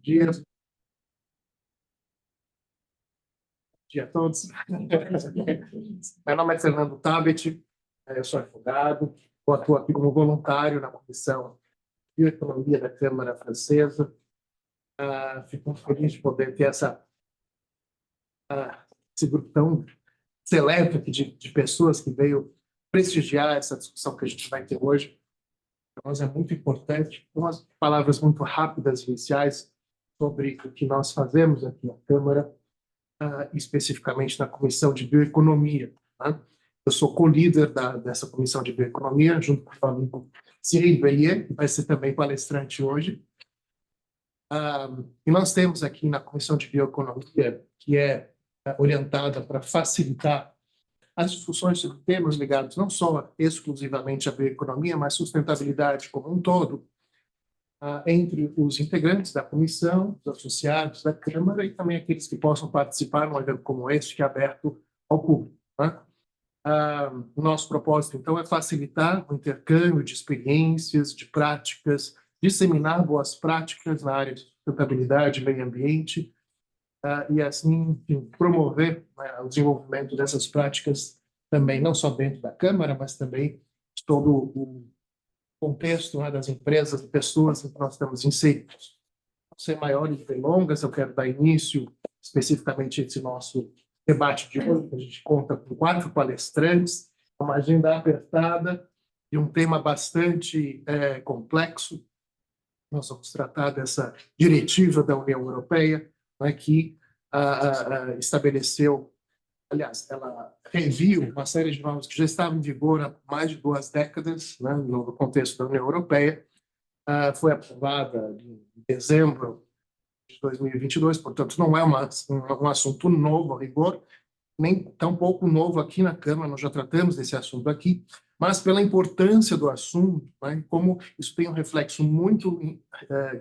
Dia, bom dia a todos. Meu nome é Fernando Tabet, eu sou advogado, atuo aqui como voluntário na Comissão de Bioeconomia da Câmara Francesa. Fico muito feliz de poder ter esse grupo tão seleto aqui de pessoas que veio prestigiar essa discussão que a gente vai ter hoje. Para nós é muito importante. Umas palavras muito rápidas iniciais sobre o que nós fazemos aqui na Câmara, especificamente na Comissão de Bioeconomia. Né? Eu sou co-líder dessa Comissão de Bioeconomia, junto com o amigo Cyril Bellier, que vai ser também palestrante hoje. E nós temos aqui na Comissão de Bioeconomia, que é orientada para facilitar as discussões sobre temas ligados não só exclusivamente à bioeconomia, mas sustentabilidade como um todo, entre os integrantes da comissão, os associados da Câmara e também aqueles que possam participar num evento como este, que é aberto ao público. Né? O nosso propósito, então, é facilitar o intercâmbio de experiências, de práticas, disseminar boas práticas na área de sustentabilidade e meio ambiente, e assim, enfim, promover, né, o desenvolvimento dessas práticas também, não só dentro da Câmara, mas também de todo o contexto, né, das empresas e pessoas em que nós estamos inseridos. Sem maiores delongas, eu quero dar início especificamente a esse nosso debate de hoje. A gente conta com 4 palestrantes, uma agenda apertada e um tema bastante complexo. Nós vamos tratar dessa diretiva da União Europeia, né, que estabeleceu, aliás, ela reviu uma série de normas que já estavam em vigor há mais de 2 décadas, né, no contexto da União Europeia. Foi aprovada em dezembro de 2022, portanto, não é um assunto novo, a rigor, nem tão pouco novo aqui na Câmara, nós já tratamos desse assunto aqui, mas pela importância do assunto, né, como isso tem um reflexo muito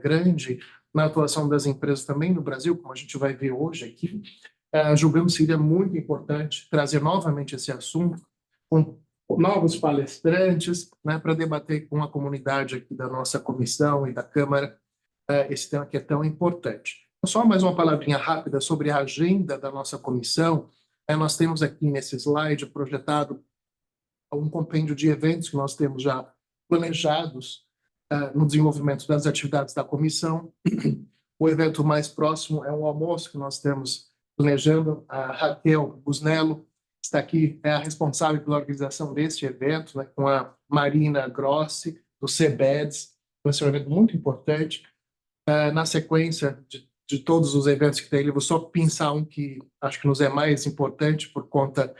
grande na atuação das empresas também no Brasil, como a gente vai ver hoje aqui, julgamos que seria muito importante trazer novamente esse assunto com novos palestrantes, né, para debater com a comunidade aqui da nossa comissão e da Câmara esse tema que é tão importante. Só mais uma palavrinha rápida sobre a agenda da nossa comissão. Nós temos aqui nesse slide projetado um compêndio de eventos que nós temos já planejados no desenvolvimento das atividades da comissão. O evento mais próximo é um almoço que nós temos planejando. A Raquel Busnello está aqui, é a responsável pela organização deste evento, né, com a Marina Grossi, do CBEDS. Vai ser um evento muito importante. Na sequência de todos os eventos que tem, eu vou só pensar um que acho que nos é mais importante por conta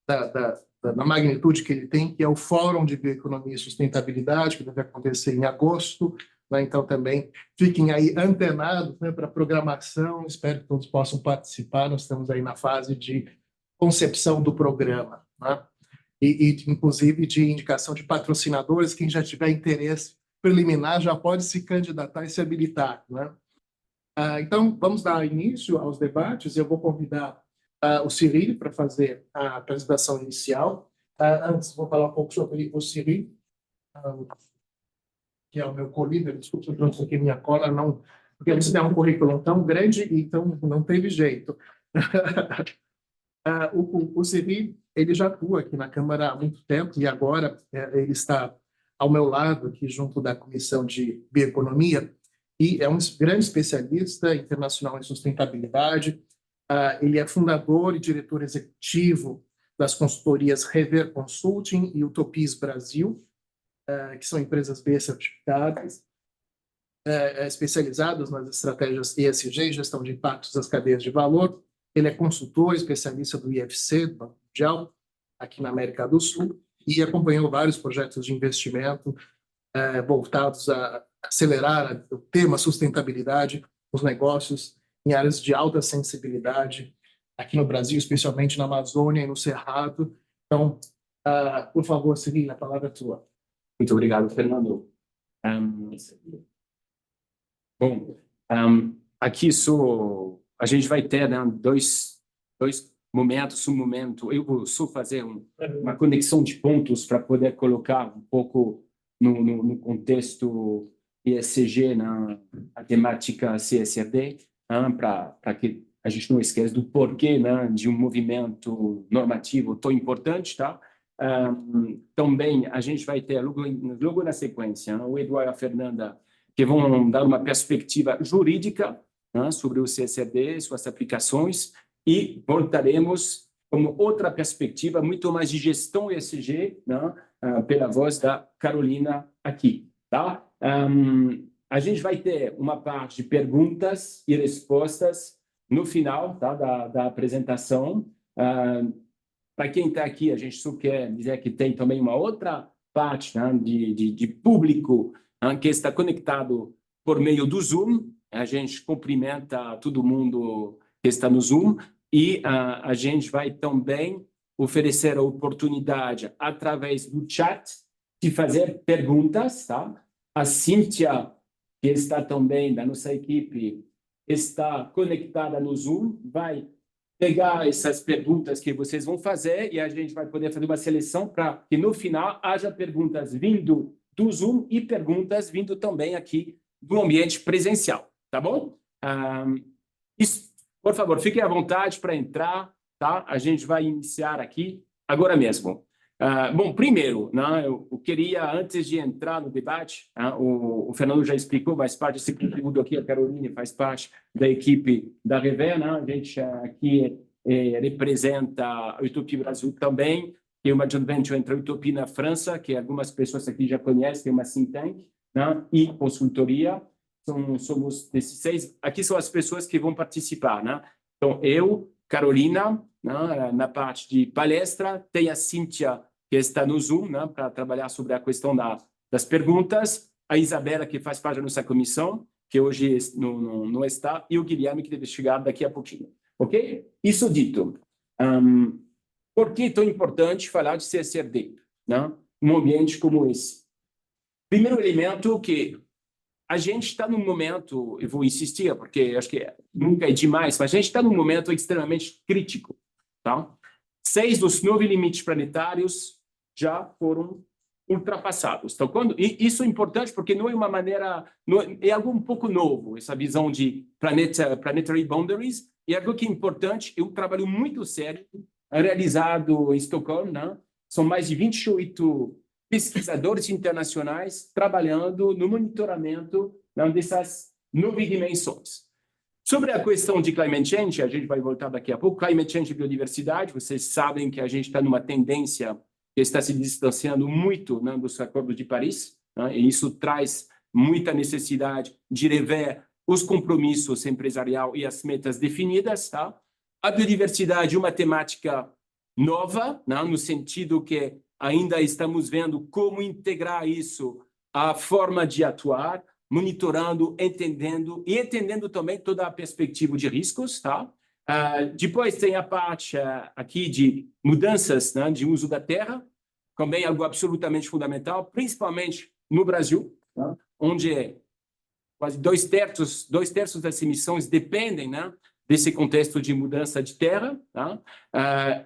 da magnitude que ele tem, que é o Fórum de Bioeconomia e Sustentabilidade, que deve acontecer em agosto. Né? Então, também fiquem aí antenados, né, para a programação. Espero que todos possam participar. Nós estamos aí na fase de concepção do programa, né? Inclusive, de indicação de patrocinadores. Quem já tiver interesse preliminar já pode se candidatar e se habilitar. Né? Então, vamos dar início aos debates. Eu vou convidar o Cyril para fazer a apresentação inicial. Antes, vou falar um pouco sobre o Cyril, que é o meu co-líder. Desculpa, eu trouxe aqui minha cola, não, porque você tem um currículo tão grande, então não teve jeito. O Cyril, ele já atua aqui na Câmara há muito tempo e agora ele está ao meu lado, aqui junto da Comissão de Bioeconomia, e é um grande especialista internacional em sustentabilidade. Ele é fundador e diretor executivo das consultorias Rever Consulting e Utopias Brasil, que são empresas B certificadas, especializadas nas estratégias ESG, gestão de impactos das cadeias de valor. Ele é consultor, especialista do IFC, do Banco Mundial, aqui na América do Sul, e acompanhou vários projetos de investimento voltados a acelerar o tema sustentabilidade nos negócios em áreas de alta sensibilidade, aqui no Brasil, especialmente na Amazônia e no Cerrado. Então, por favor, Cyril, a palavra é tua. Muito obrigado, Fernando. Aqui a gente vai ter, né, dois momentos. Um momento, eu vou só fazer uma conexão de pontos para poder colocar um pouco no contexto ESG, né, a temática CSRD, para que a gente não esqueça do porquê, né, de um movimento normativo tão importante, tá? Também a gente vai ter logo na sequência, né, o Eduardo e a Fernanda, que vão dar uma perspectiva jurídica, né, sobre o CSRD, suas aplicações, e voltaremos com outra perspectiva muito mais de gestão ESG, né, pela voz da Carolina aqui, tá? A gente vai ter uma parte de perguntas e respostas no final, tá, da apresentação. Para quem está aqui, a gente só quer dizer que tem também uma outra parte, né, de público, né, que está conectado por meio do Zoom. A gente cumprimenta todo mundo que está no Zoom e a gente vai também oferecer a oportunidade, através do chat, de fazer perguntas, tá? A Cíntia, que está também da nossa equipe, está conectada no Zoom, vai pegar essas perguntas que vocês vão fazer e a gente vai poder fazer uma seleção para que no final haja perguntas vindo do Zoom e perguntas vindo também aqui do ambiente presencial, tá bom? Por favor, fiquem à vontade para entrar, tá? A gente vai iniciar aqui agora mesmo. Bom, primeiro, né, eu queria, antes de entrar no debate, o Fernando já explicou, faz parte desse conteúdo aqui, a Caroline faz parte da equipe da Rever, né? A gente aqui representa a Utopia Brasil também, que é uma joint venture entre a Utopia na França, que algumas pessoas aqui já conhecem, que é uma think tank, né? E consultoria. Somos desses 6. Aqui são as pessoas que vão participar, né? Então, eu, Carolina, né, na parte de palestra, tem a Cíntia, que está no Zoom, né, para trabalhar sobre a questão das perguntas, a Isabela, que faz parte da nossa comissão, que hoje não está, e o Guilherme, que deve chegar daqui a pouquinho. Ok? Isso dito, por que é tão importante falar de CSRD, né, num ambiente como esse? Primeiro elemento que a gente está num momento, eu vou insistir, porque acho que nunca é demais, mas a gente está num momento extremamente crítico. Tá? 6 dos 9 limites planetários já foram ultrapassados. Então, e isso é importante porque não é uma maneira, é algo um pouco novo, essa visão de planetary boundaries, e algo que é importante, é um trabalho muito sério, realizado em Estocolmo, né? São mais de 28 pesquisadores internacionais trabalhando no monitoramento, né, dessas 9 dimensões. Sobre a questão de climate change, a gente vai voltar daqui a pouco. Climate change e biodiversidade, vocês sabem que a gente está numa tendência que está se distanciando muito, né, dos acordos de Paris, né, e isso traz muita necessidade de rever os compromissos empresarial e as metas definidas. Tá? A biodiversidade é uma temática nova, né, no sentido que ainda estamos vendo como integrar isso à forma de atuar, monitorando, entendendo também toda a perspectiva de riscos, tá? Depois tem a parte aqui de mudanças, né, de uso da terra, também algo absolutamente fundamental, principalmente no Brasil, tá? Onde quase 2/3 das emissões dependem, né, desse contexto de mudança de terra, tá?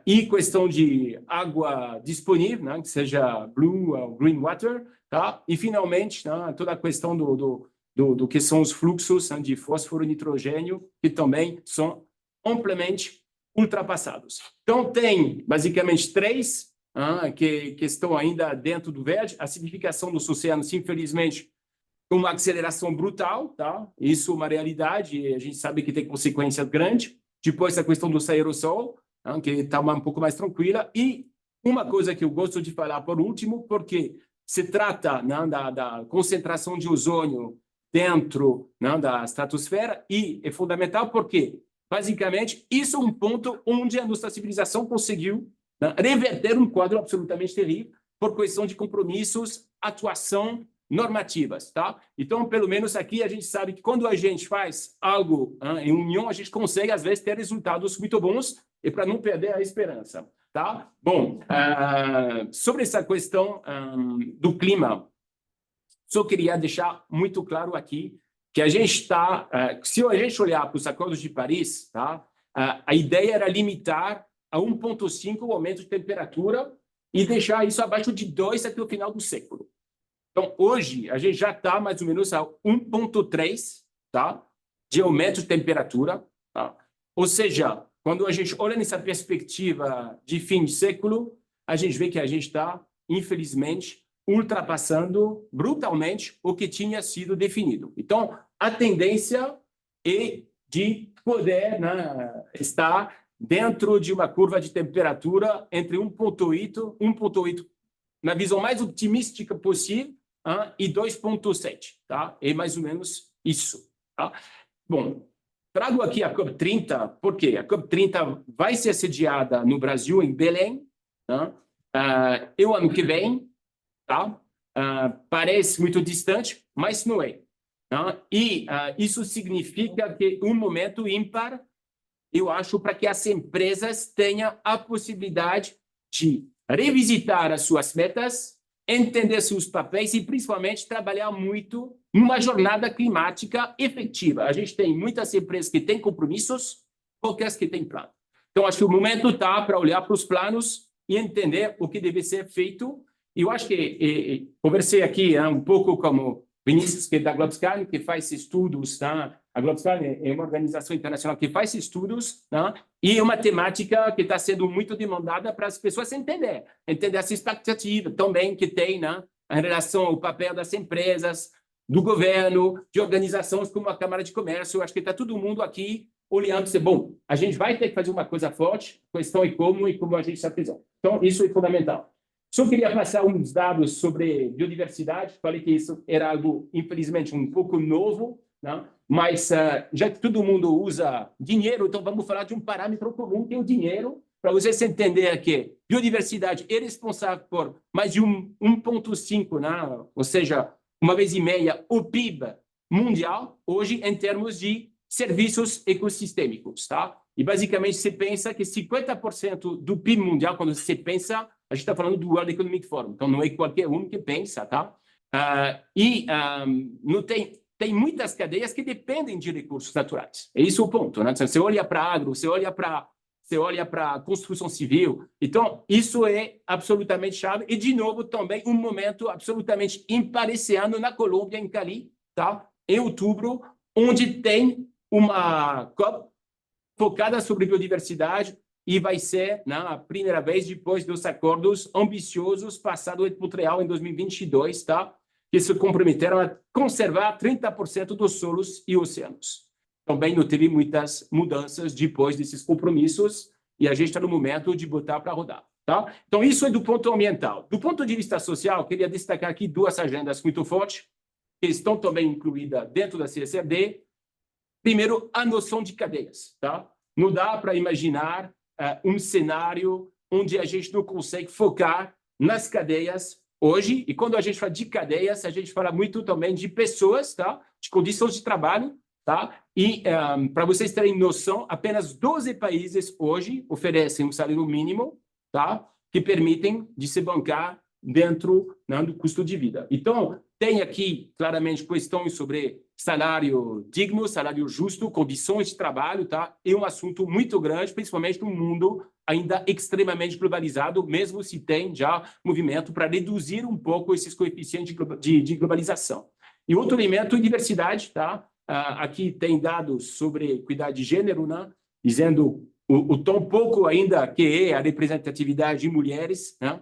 E questão de água disponível, né, que seja blue ou green water, tá? E finalmente, né, toda a questão do que são os fluxos, né, de fósforo e nitrogênio, que também são amplamente ultrapassados. Então tem basicamente 3 que estão ainda dentro do verde. A acidificação dos oceanos, infelizmente, uma aceleração brutal, tá? Isso é uma realidade, e a gente sabe que tem consequências grandes. Depois, a questão do aerossol, que está um pouco mais tranquila. E uma coisa que eu gosto de falar por último, porque se trata, né, da concentração de ozônio dentro, né, da estratosfera, e é fundamental porque, basicamente, isso é um ponto onde a nossa civilização conseguiu, né, reverter um quadro absolutamente terrível por questão de compromissos, atuação normativas, tá? Então, pelo menos aqui a gente sabe que quando a gente faz algo em união, a gente consegue às vezes ter resultados muito bons e para não perder a esperança, tá? Bom, sobre essa questão do clima, só queria deixar muito claro aqui que a gente está, se a gente olhar para os acordos de Paris, tá? A ideia era limitar a 1,5 o aumento de temperatura e deixar isso abaixo de 2 até o final do século. Então, hoje, a gente já está mais ou menos a 1,3, tá? De aumento de temperatura. Tá? Ou seja, quando a gente olha nessa perspectiva de fim de século, a gente vê que a gente está, infelizmente, ultrapassando brutalmente o que tinha sido definido. Então, a tendência é de poder, né, estar dentro de uma curva de temperatura entre 1,8 na visão mais otimística possível, e 2,7, tá? É mais ou menos isso, tá? Bom, trago aqui a COP30, por quê? A COP30 vai ser sediada no Brasil, em Belém, tá? O ano que vem, tá? Parece muito distante, mas não é. Tá? E isso significa que um momento ímpar, eu acho, para que as empresas tenham a possibilidade de revisitar as suas metas, entender seus papéis e, principalmente, trabalhar muito numa jornada climática efetiva. A gente tem muitas empresas que têm compromissos, poucas que têm plano. Então, acho que o momento está para olhar para os planos e entender o que deve ser feito. E eu acho que conversei aqui um pouco como Vinícius, que é da Globscan, que faz estudos, tá? A Globscan é uma organização internacional que faz estudos, tá? E é uma temática que está sendo muito demandada para as pessoas entender essa expectativa também que tem, né, em relação ao papel das empresas, do governo, de organizações como a Câmara de Comércio. Eu acho que está todo mundo aqui olhando e dizer, bom, a gente vai ter que fazer uma coisa forte, a questão é como a gente está fazendo. Então, isso é fundamental. Só queria passar uns dados sobre biodiversidade. Falei que isso era algo, infelizmente, um pouco novo, né? Mas já que todo mundo usa dinheiro, então vamos falar de um parâmetro comum, que é o dinheiro, para vocês entenderem que biodiversidade é responsável por mais de 1,5, né? Ou seja, 1,5 o PIB mundial, hoje, em termos de serviços ecossistêmicos. Tá? E, basicamente, você pensa que 50% do PIB mundial, quando você pensa, a gente está falando do World Economic Forum, então não é qualquer um que pensa, tá? Não tem muitas cadeias que dependem de recursos naturais. É isso o ponto, né? Você olha para agro, você olha para construção civil. Então, isso é absolutamente chave. E, de novo, também um momento absolutamente ímpar esse ano na Colômbia, em Cali, tá? Em outubro, onde tem uma COP focada sobre biodiversidade, e vai ser, né, a primeira vez depois dos acordos ambiciosos passados em Montreal em 2022, tá? Que se comprometeram a conservar 30% dos solos e oceanos. Também não teve muitas mudanças depois desses compromissos e a gente está no momento de botar para rodar, tá? Então, isso é do ponto ambiental. Do ponto de vista social, queria destacar aqui duas agendas muito fortes, que estão também incluídas dentro da CSRD. Primeiro, a noção de cadeias, tá? Não dá para imaginar um cenário onde a gente não consegue focar nas cadeias hoje. E quando a gente fala de cadeias, a gente fala muito também de pessoas, tá? De condições de trabalho, tá? E para vocês terem noção, apenas 12 países hoje oferecem um salário mínimo, tá? Que permitem de se bancar dentro, né, do custo de vida. Então, tem aqui claramente questões sobre salário digno, salário justo, condições de trabalho, tá? É um assunto muito grande, principalmente num mundo ainda extremamente globalizado, mesmo se tem já movimento para reduzir um pouco esses coeficientes de globalização. E outro elemento é diversidade, tá? Aqui tem dados sobre equidade de gênero, né? Dizendo o tão pouco ainda que é a representatividade de mulheres, né?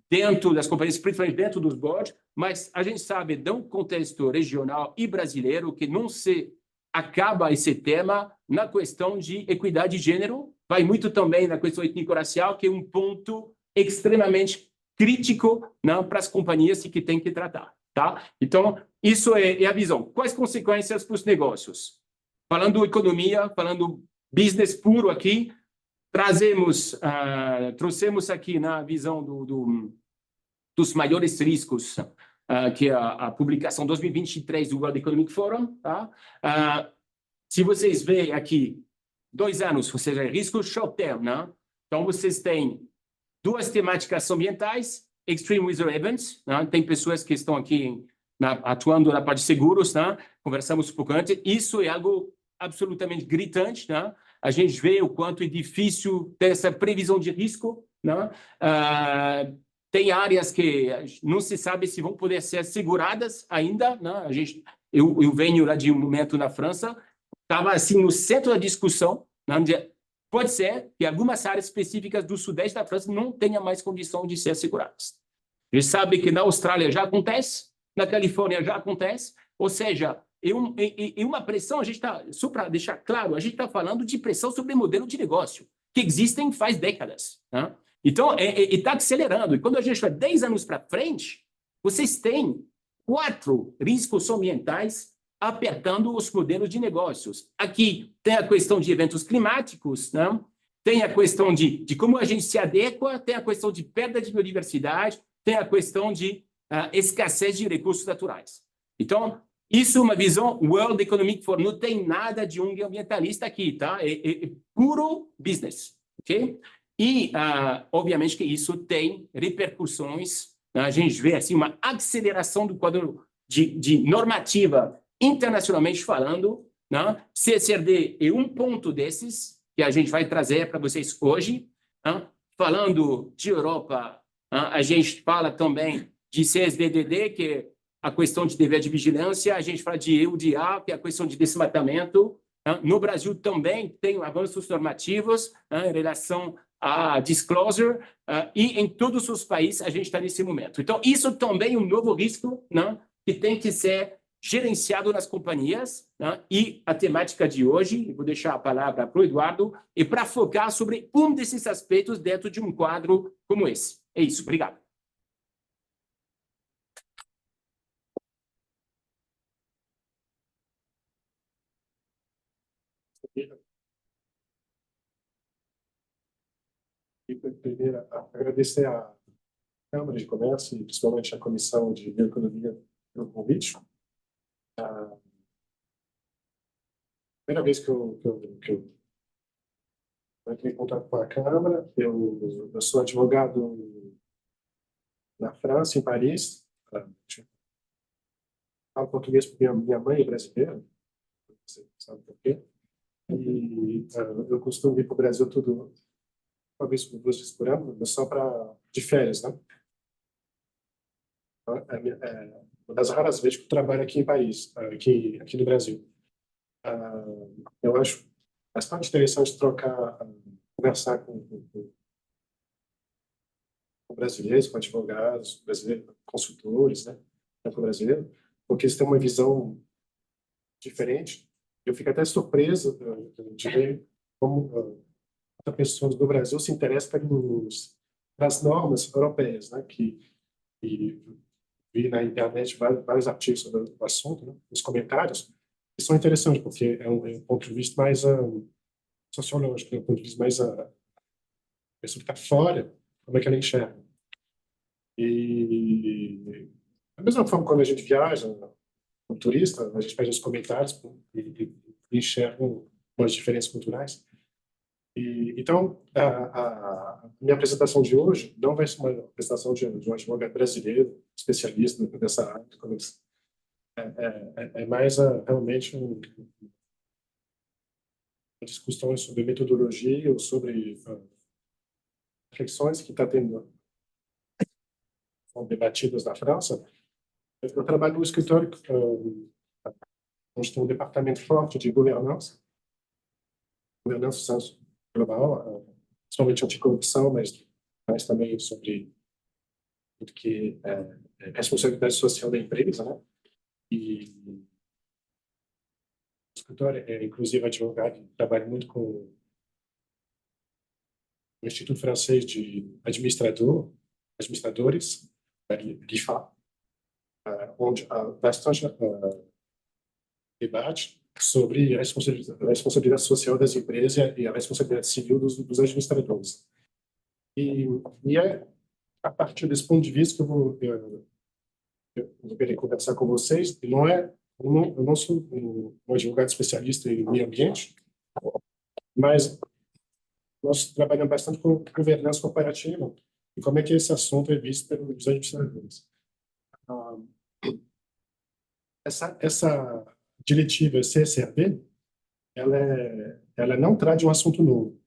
Dentro das companhias, principalmente dentro dos boards, mas a gente sabe, de um contexto regional e brasileiro, que não se acaba esse tema na questão de equidade de gênero, vai muito também na questão étnico-racial, que é um ponto extremamente crítico, né, para as companhias que tem que tratar. Tá? Então, isso é a visão. Quais consequências para os negócios? Falando economia, falando business puro aqui, trouxemos aqui na visão dos maiores riscos, que é a publicação 2023 do World Economic Forum. Tá? Se vocês veem aqui, 2 anos, ou seja, risco short term, né? Então, vocês têm 2 temáticas ambientais, extreme weather events, né? Tem pessoas que estão aqui atuando na parte de seguros, né? Conversamos um pouco antes. Isso é algo absolutamente gritante, né? A gente vê o quanto é difícil ter essa previsão de risco, né? tem áreas que não se sabe se vão poder ser seguradas ainda, né? Eu venho lá de um momento na França, estava assim no centro da discussão, né? Pode ser que algumas áreas específicas do sudeste da França não tenham mais condição de ser seguradas. A gente sabe que na Austrália já acontece, na Califórnia já acontece, ou seja, uma pressão, a gente está, só para deixar claro, a gente está falando de pressão sobre modelo de negócio, que existem faz décadas, né? Então, está acelerando. E quando a gente vai 10 anos para frente, vocês têm 4 riscos ambientais apertando os modelos de negócios. Aqui tem a questão de eventos climáticos, né? Tem a questão de como a gente se adequa, tem a questão de perda de biodiversidade, tem a questão de escassez de recursos naturais. Então, isso é uma visão World Economic Forum, não tem nada de ambientalista aqui, tá? É puro business, ok? E, obviamente, que isso tem repercussões, né? A gente vê assim, uma aceleração do quadro de normativa internacionalmente falando, né? CSRD é um ponto desses que a gente vai trazer para vocês hoje, né? Falando de Europa, né? A gente fala também de CSDDD, que é a questão de dever de vigilância, a gente fala de EUDA, que é a questão de desmatamento, né? No Brasil também tem avanços normativos, né? Em relação a disclosure, e em todos os países a gente está nesse momento. Então, isso também é um novo risco, né? Que tem que ser gerenciado nas companhias, né? E a temática de hoje, eu vou deixar a palavra para o Eduardo, é para focar sobre um desses aspectos dentro de um quadro como esse. É isso, obrigado. Primeiro, agradecer à Câmara de Comércio e principalmente à Comissão de Bioeconomia pelo convite. A primeira vez que eu entrei em contato com a Câmara, eu sou advogado na França, em Paris. Falo português porque minha mãe é brasileira, você sabe por quê. E eu costumo vir para o Brasil uma vez por 2 vezes por ano, só de férias, né? É uma das raras vezes que eu trabalho aqui em Paris, aqui no Brasil. Eu acho bastante interessante conversar com brasileiros, com advogados, brasileiros, consultores, né? Com brasileiro, porque eles têm uma visão diferente. Eu fico até surpreso de ver como as pessoas do Brasil se interessam pelas normas europeias, né? Que vi na internet vários artigos sobre o assunto, né? Os comentários, que são interessantes, porque é um ponto de vista mais sociológico, é um ponto de vista mais a pessoa que está fora, como é que ela enxerga. E da mesma forma, quando a gente viaja, como turista, a gente faz os comentários e enxerga umas diferenças culturais. Então, a minha apresentação de hoje não vai ser uma apresentação de um advogado brasileiro, especialista nessa área. É mais realmente uma discussão sobre metodologia ou sobre reflexões que são debatidas na França. Eu trabalho no escritório onde tem um departamento forte de governança global, principalmente anticorrupção, mas também sobre tudo que é responsabilidade social da empresa, né? E o escritório é, inclusive, advogado, trabalha muito com o Instituto Francês de Administradores, l'IFA, onde há bastante debate sobre a responsabilidade social das empresas e a responsabilidade civil dos administradores. E é a partir desse ponto de vista que eu vou querer conversar com vocês. Eu não sou um advogado especialista em meio ambiente, mas nós trabalhamos bastante com governança corporativa e como é que esse assunto é visto pelos administradores. Essa diretiva CSRD, ela não trata de um assunto novo.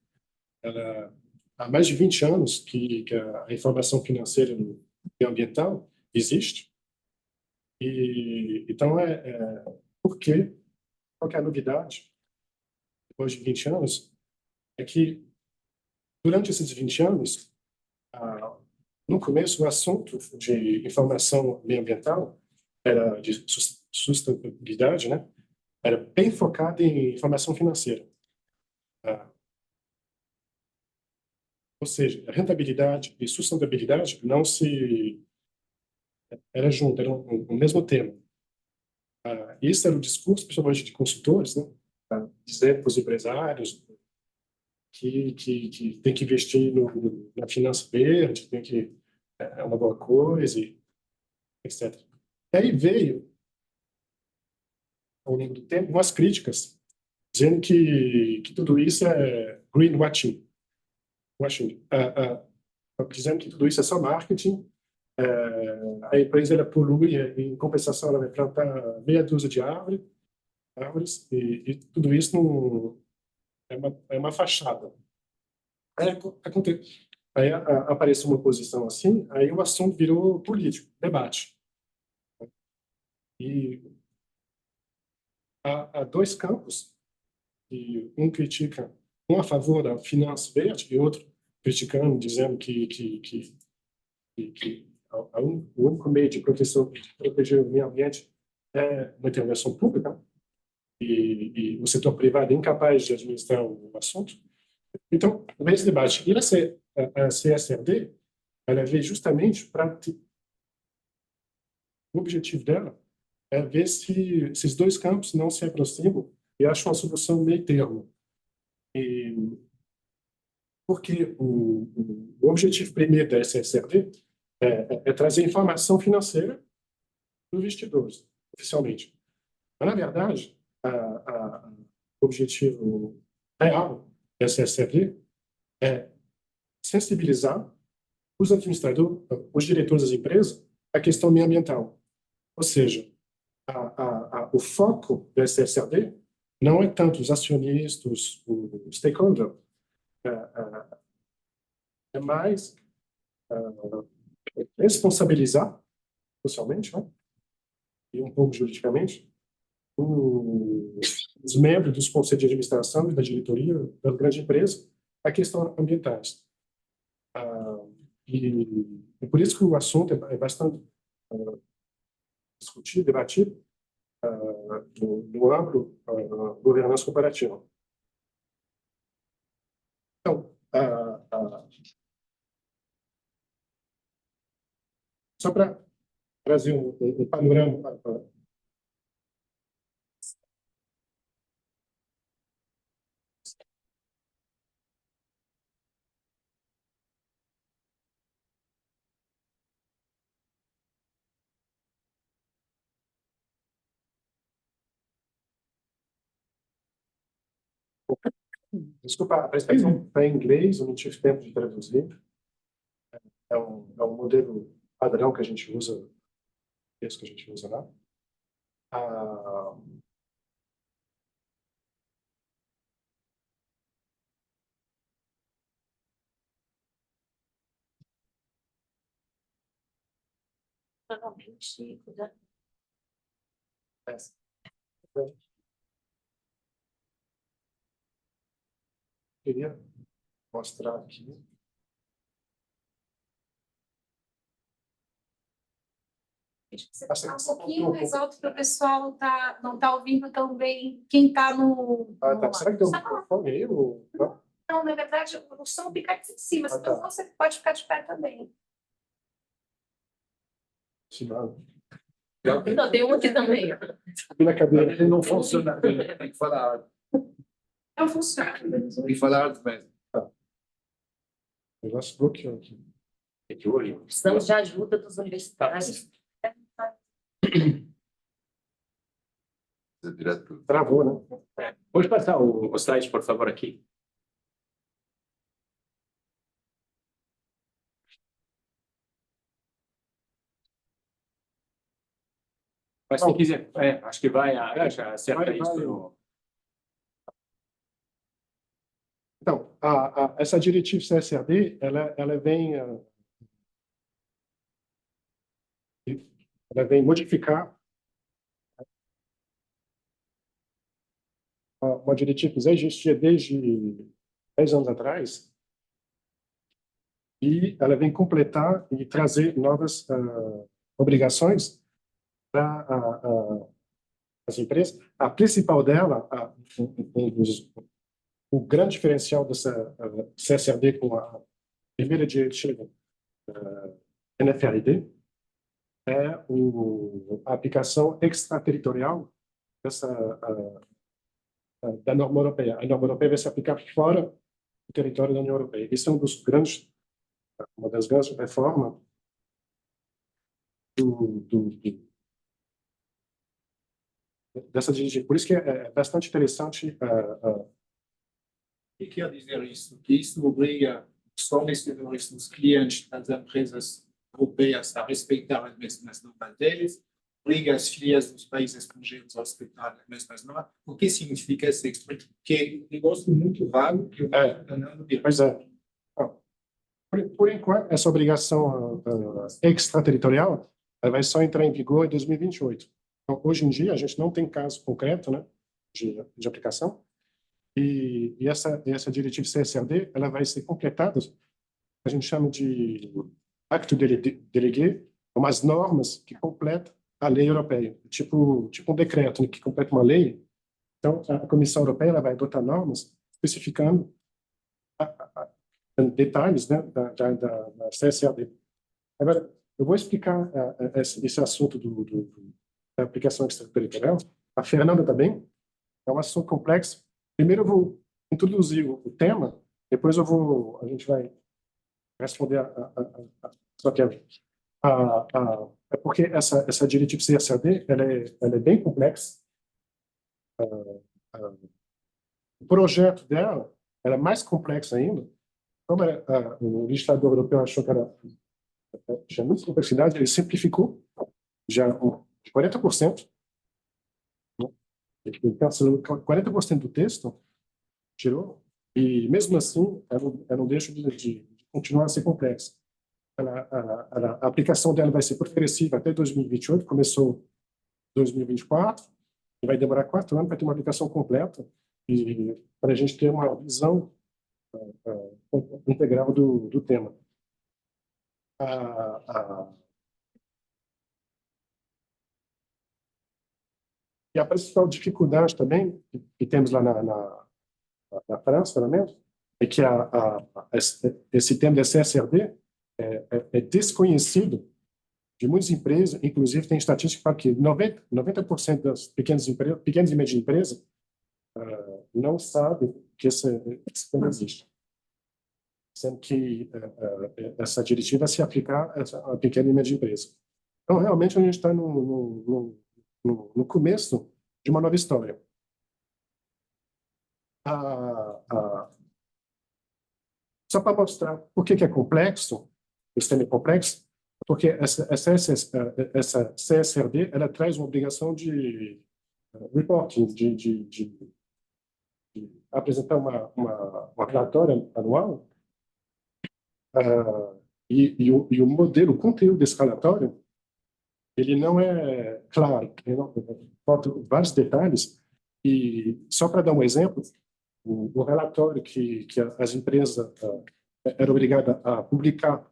há mais de 20 anos que a informação financeira no meio ambiental existe. E, então, por quê? Qual que é a novidade, depois de 20 anos? É que, durante esses 20 anos, no começo, o assunto de informação meioambiental era de sustentabilidade, né? Era bem focado em informação financeira. Ou seja, rentabilidade e sustentabilidade não se... Era junto, era o mesmo tema. Esse era o discurso, principalmente de consultores, né? Dizer para os empresários que tem que investir na finança verde, tem que é uma boa coisa, etc. E aí veio, ao longo do tempo, umas críticas dizendo que tudo isso é greenwashing, dizendo que tudo isso é só marketing. A empresa ela polui, em compensação ela vai plantar meia dúzia de árvores e tudo isso não, é uma fachada. Aí apareceu uma posição assim, aí o assunto virou político, debate. E há dois campos, e um critica, um a favor da finança verde e outro criticando, dizendo que o único meio de proteger o meio ambiente é uma intervenção pública, e o setor privado é incapaz de administrar o assunto. Então, esse debate. E a CSRD, ela veio justamente para... O objetivo dela é ver se esses dois campos não se aproximam e acham uma solução meio termo. Porque o objetivo primeiro da CSRD é trazer informação financeira para os investidores, oficialmente. Mas, na verdade, o objetivo real da CSRD é sensibilizar os administradores, os diretores das empresas, à questão ambiental. Ou seja, o foco da CSRD não é tanto os acionistas, os stakeholders, é mais responsabilizar socialmente, né, e um pouco juridicamente, os membros dos conselhos de administração e da diretoria das grandes empresas a questão ambientais. E por isso que o assunto é bastante discutido, debatido, no amplo governança cooperativa. Então, só para trazer um panorama. Desculpa, a apresentação está em inglês, eu não tive tempo de traduzir. É um modelo padrão que a gente usa, esse que a gente usa lá. Queria mostrar aqui. Você está um pouquinho mais alto para o pessoal não tá ouvindo tão bem quem está no... Tá. Será que tem um microfone aí? Não, na verdade, o som fica aqui em cima, então você pode ficar de pé também. Não, tem um aqui também. Na cadeira. Ele não funciona bem, tem que falar alto. Não funciona. Tem que falar alto mesmo. O negócio bloqueou aqui. É que olho. Precisamos de ajuda dos universitários. Direto. Travou, né? Pode passar o slide, por favor, aqui. Mas se quiser, acho que vai, acerta isso. Então, essa diretiva CSRD, ela vem modificar uma diretiva que já existia desde 10 anos atrás, e ela vem completar e trazer novas obrigações para as empresas. A principal dela, o grande diferencial dessa CSRD com a primeira diretiva NFRD, é a aplicação extraterritorial da norma europeia. A norma europeia vai se aplicar fora do território da União Europeia. Isso é uma das grandes reformas dessa diretiva. Por isso que é bastante interessante. O que quer dizer isso? Que isso obriga os fornecedores, os clientes das empresas europeias a respeitar as mesmas normas deles, obriga as filiais dos países estrangeiros a respeitar as mesmas normas. O que significa esse expresso? Que é um negócio muito vago que eu não digo. Pois é. Por enquanto, essa obrigação extraterritorial ela vai só entrar em vigor em 2028. Então, hoje em dia, a gente não tem caso concreto, né, de aplicação, e essa diretiva CSRD ela vai ser completada, a gente chama de acto délégué, umas normas que completam a lei europeia, tipo um decreto, né, que completa uma lei. Então, a Comissão Europeia ela vai adotar normas especificando detalhes, né, da CSRD. Agora, eu vou explicar esse assunto da aplicação extraterritorial. A Fernanda também. É um assunto complexo. Primeiro eu vou introduzir o tema, depois a gente vai responder a sua pergunta. É porque essa diretiva CSRD ela é bem complexa. O projeto dela é mais complexo ainda. Como o legislador europeu achou que tinha muita complexidade, ele simplificou já de 40%. Né? Ele cancelou 40% do texto, tirou, e mesmo assim ela não deixa de continuar a ser complexa. A aplicação dela vai ser progressiva até 2028, começou em 2024, e vai demorar 4 anos para ter uma aplicação completa, e para a gente ter uma visão integral do tema. E a principal dificuldade também que temos lá na França, pelo menos, é que esse tema da CSRD é desconhecido de muitas empresas. Inclusive, tem estatística que fala que 90% das pequenas e médias empresas não sabem que esse tema existe. Sendo que essa diretiva se aplicar a pequena e média empresa. Então, realmente, a gente está no começo de uma nova história. Só para mostrar por que é complexo, esse tema é complexo, porque essa CSRD ela traz uma obrigação de reporting, de apresentar uma relatória anual, e o modelo, o conteúdo desse relatório, ele não é claro, faltam vários detalhes, e só para dar um exemplo, o relatório que as empresas eram obrigadas a publicar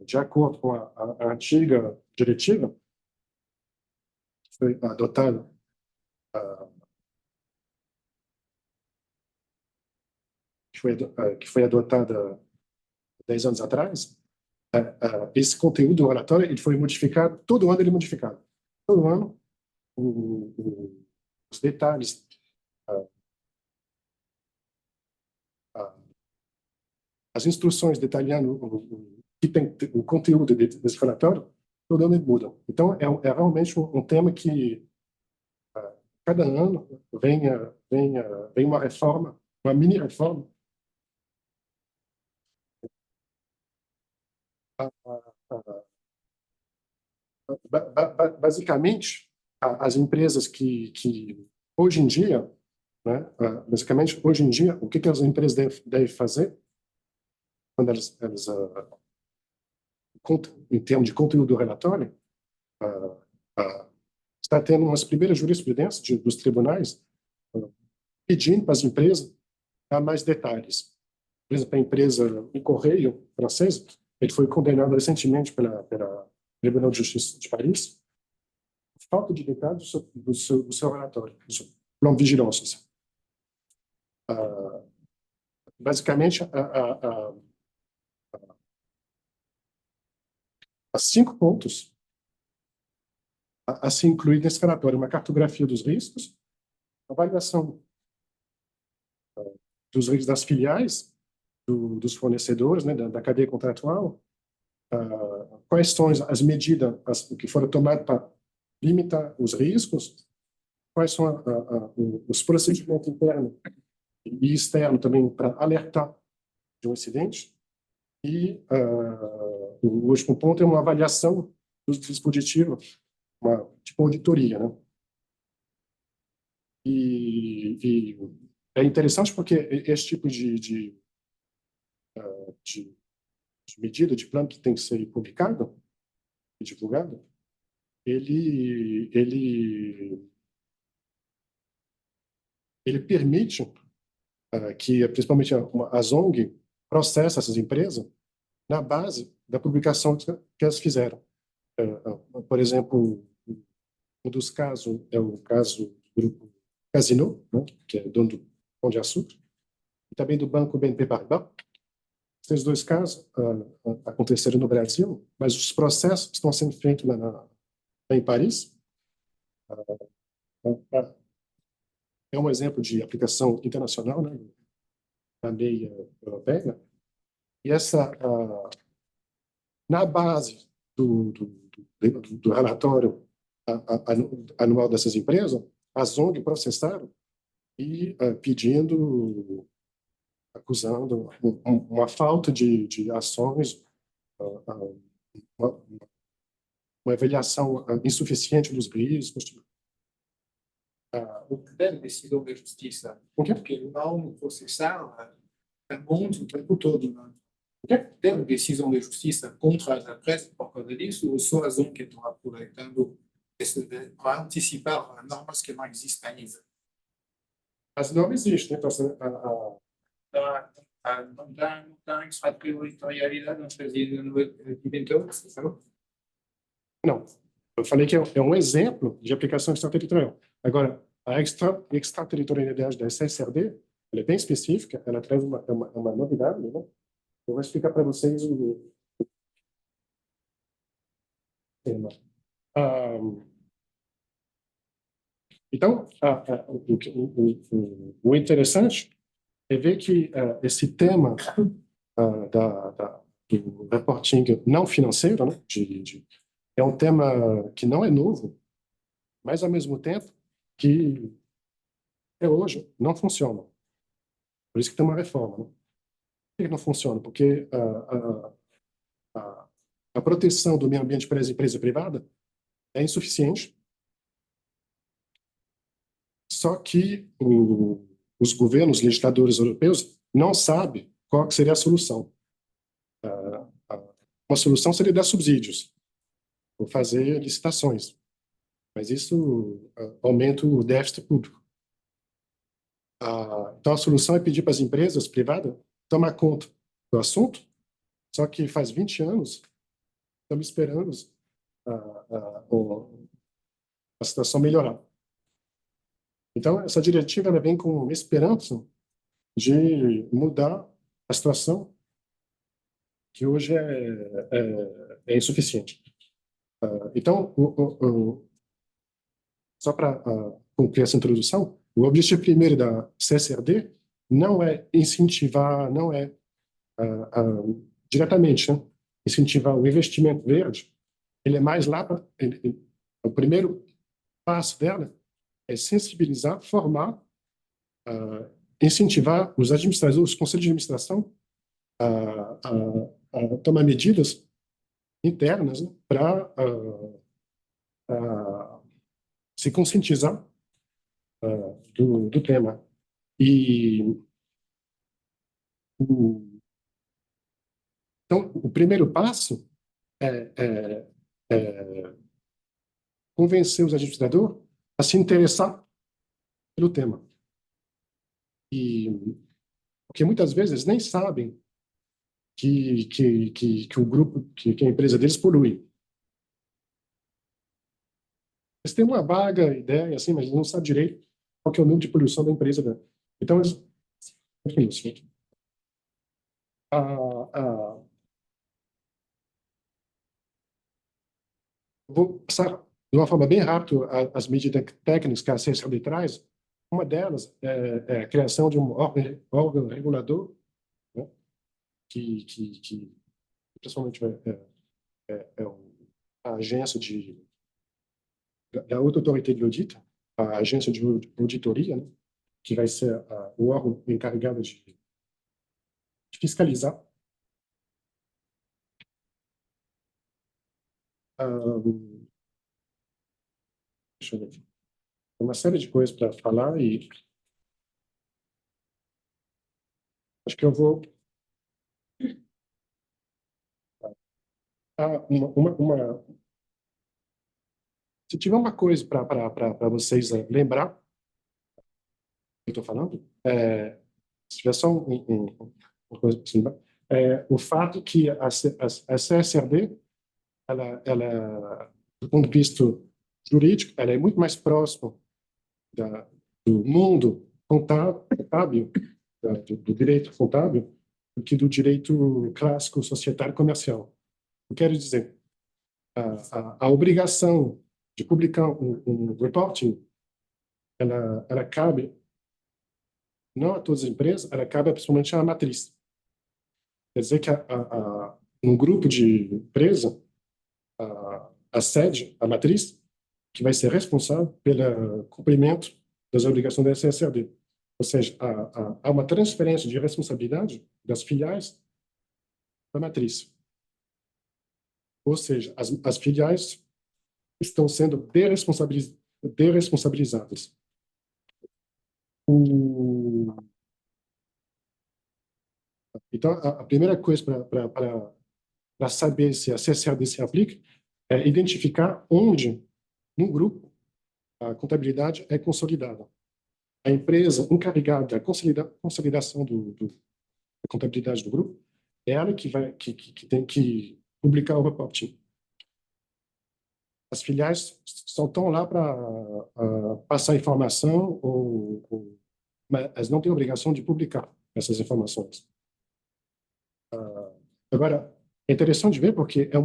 de acordo com a antiga diretiva, que foi adotada que foi adotada 10 anos atrás, esse conteúdo do relatório ele foi modificado, todo ano ele é modificado. Todo ano, os detalhes, as instruções detalhando que tem o conteúdo desse relatório, todo ano mudam. Então, é realmente um tema que cada ano vem uma reforma, uma mini reforma. Basicamente, as empresas que hoje em dia né? Basicamente, hoje em dia, o que as empresas devem fazer quando elas em termos de conteúdo do relatório, está tendo umas primeiras jurisprudências dos tribunais pedindo para as empresas dar mais detalhes. Por exemplo, a empresa, o Correio francês, ele foi condenado recentemente pela Tribunal de Justiça de Paris por falta de detalhes do seu relatório, do seu plano de vigilância. Basicamente, há 5 pontos a se incluir nesse relatório: uma cartografia dos riscos, avaliação dos riscos das filiais, dos fornecedores, né, da cadeia contratual, quais são as medidas que foram tomadas para limitar os riscos, quais são os procedimentos internos e externos também para alertar de um incidente, e o último ponto é uma avaliação dos dispositivos, uma tipo auditoria, né? E é interessante porque esse tipo de medida, de plano que tem que ser publicado e divulgado, ele permite que, principalmente, as ONG processem essas empresas na base da publicação que elas fizeram. Por exemplo, um dos casos é o caso do grupo Casino, né, que é dono do Pão de Açúcar, e também do Banco BNP Paribas. Esses 2 casos aconteceram no Brasil, mas os processos estão sendo feitos em Paris. É um exemplo de aplicação internacional, né, na lei europeia. E na base do relatório anual dessas empresas, as ONG processaram e acusando uma falta de ações, uma avaliação insuficiente dos riscos. Deve decisão da justiça, O quê? porque não processar monte o tempo todo. Né? Deve decisão da justiça contra as empresas por causa disso, ou só as ONG que estão aproveitando para antecipar normas que não existem ainda? As normas existem, então, Não está extraterritorialidade entre as inventores, não? não. Eu falei que é um exemplo de aplicação extraterritorial. Agora, a extraterritorialidade da CSRD, ela é bem específica, ela traz uma novidade, né? Eu vou explicar para vocês o tema. Então, o interessante é ver que esse tema do reporting não financeiro, né, é um tema que não é novo, mas, ao mesmo tempo, que até hoje não funciona. Por isso que tem uma reforma. Né? Por que não funciona? Porque a proteção do meio ambiente para as empresas privadas é insuficiente. Só que os governos, legisladores europeus, não sabem qual que seria a solução. Uma solução seria dar subsídios, ou fazer licitações. Mas isso aumenta o déficit público. Então, a solução é pedir para as empresas privadas tomar conta do assunto, só que faz 20 anos estamos esperando a situação melhorar. Então, essa diretiva ela vem com esperança de mudar a situação que hoje é insuficiente. Então, só para concluir essa introdução, o objetivo primeiro da CSRD não é incentivar, não é diretamente, né, incentivar o investimento verde. Ele é mais lá para o primeiro passo dela é sensibilizar, formar, incentivar os administradores, os conselhos de administração a tomar medidas internas, né, para se conscientizar do tema. E então, o primeiro passo é convencer os administradores a se interessar pelo tema. E porque muitas vezes eles nem sabem que o grupo, que a empresa deles polui. Eles têm uma vaga ideia, assim, mas eles não sabem direito qual que é o nível de poluição da empresa. Então, eles... Enfim, isso. Vou passar de uma forma bem rápida as medidas técnicas que a CSRD traz. Uma delas é a criação de um órgão regulador, né, que principalmente a agência da outra autoridade de audit, a agência de auditoria, né, que vai ser o órgão encarregado de fiscalizar deixa eu ver aqui. Tem uma série de coisas para falar e acho que eu vou se tiver uma coisa para vocês lembrar que eu estou falando, se tiver só uma coisa para você lembrar, o fato que a CSRD, do ponto de vista jurídico, ela é muito mais próxima do mundo contábil, do direito contábil, do que do direito clássico societário comercial. Eu quero dizer, a obrigação de publicar um reporting, ela cabe não a todas as empresas, ela cabe principalmente à matriz. Quer dizer que um grupo de empresa, a sede, a matriz, que vai ser responsável pelo cumprimento das obrigações da CSRD. Ou seja, há uma transferência de responsabilidade das filiais para a matriz. Ou seja, as filiais estão sendo derresponsabilizadas. Então, a primeira coisa para saber se a CSRD se aplica é identificar onde, no grupo, a contabilidade é consolidada. A empresa encarregada da consolidação da contabilidade do grupo é ela que tem que publicar o reporting. As filiais só estão lá para passar informação, mas elas não têm obrigação de publicar essas informações. Agora, é interessante ver porque é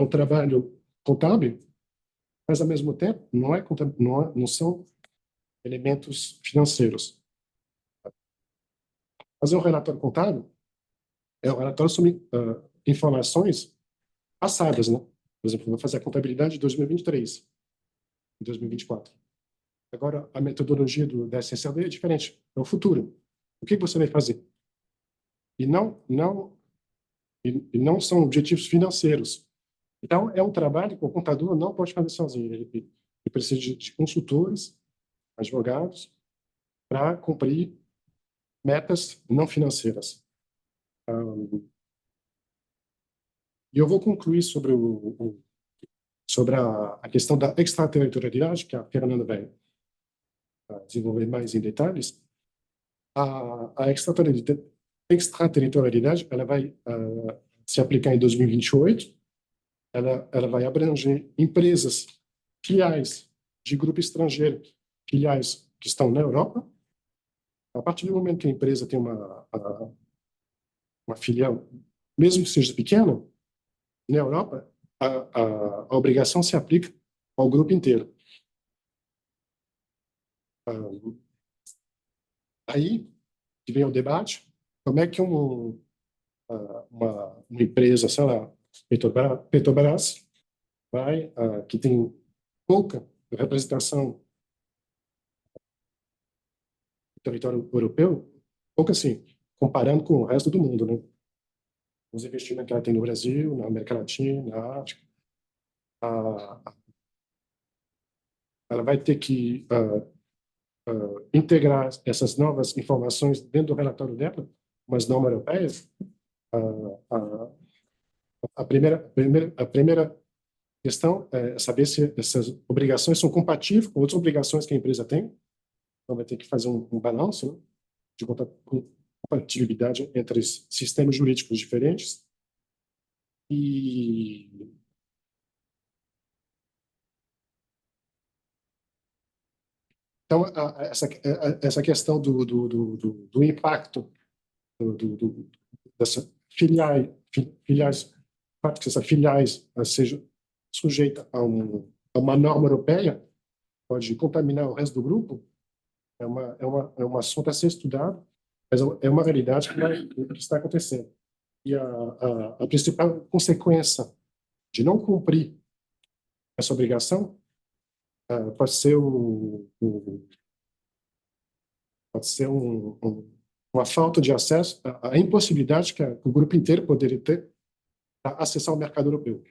um trabalho contábil, mas, ao mesmo tempo, não são elementos financeiros. Fazer um relatório contábil é um relatório sobre informações passadas, né? Por exemplo, eu vou fazer a contabilidade de 2023 e 2024. Agora, a metodologia da SSLD é diferente, é o futuro. O que você vai fazer? E não são objetivos financeiros. Então, é um trabalho que o contador não pode fazer sozinho. Ele precisa de consultores, advogados, para cumprir metas não financeiras. E eu vou concluir sobre a questão da extraterritorialidade, que a Fernanda vai desenvolver mais em detalhes. A extraterritorialidade ela vai se aplicar em 2028. Ela vai abranger empresas filiais de grupo estrangeiro, filiais que estão na Europa. A partir do momento que a empresa tem uma filial, mesmo que seja pequena, na Europa, a obrigação se aplica ao grupo inteiro. Aí que vem o debate, como é que uma empresa, sei lá, Petrobras, que tem pouca representação no território europeu, pouca assim, comparando com o resto do mundo, né? Os investimentos que ela tem no Brasil, na América Latina, na África, ela vai ter que integrar essas novas informações dentro do relatório dela, umas normas europeias. A primeira questão é saber se essas obrigações são compatíveis com outras obrigações que a empresa tem. Então, vai ter que fazer um balanço, né, de compatibilidade entre sistemas jurídicos diferentes. Então, essa questão do impacto dessas filiais, o fato que essas filiais sejam sujeitas a uma norma europeia, pode contaminar o resto do grupo, é um assunto a ser estudado, mas é uma realidade que está acontecendo. E a principal consequência de não cumprir essa obrigação pode ser uma falta de acesso, a impossibilidade que o grupo inteiro poderia ter para acessar o mercado europeu.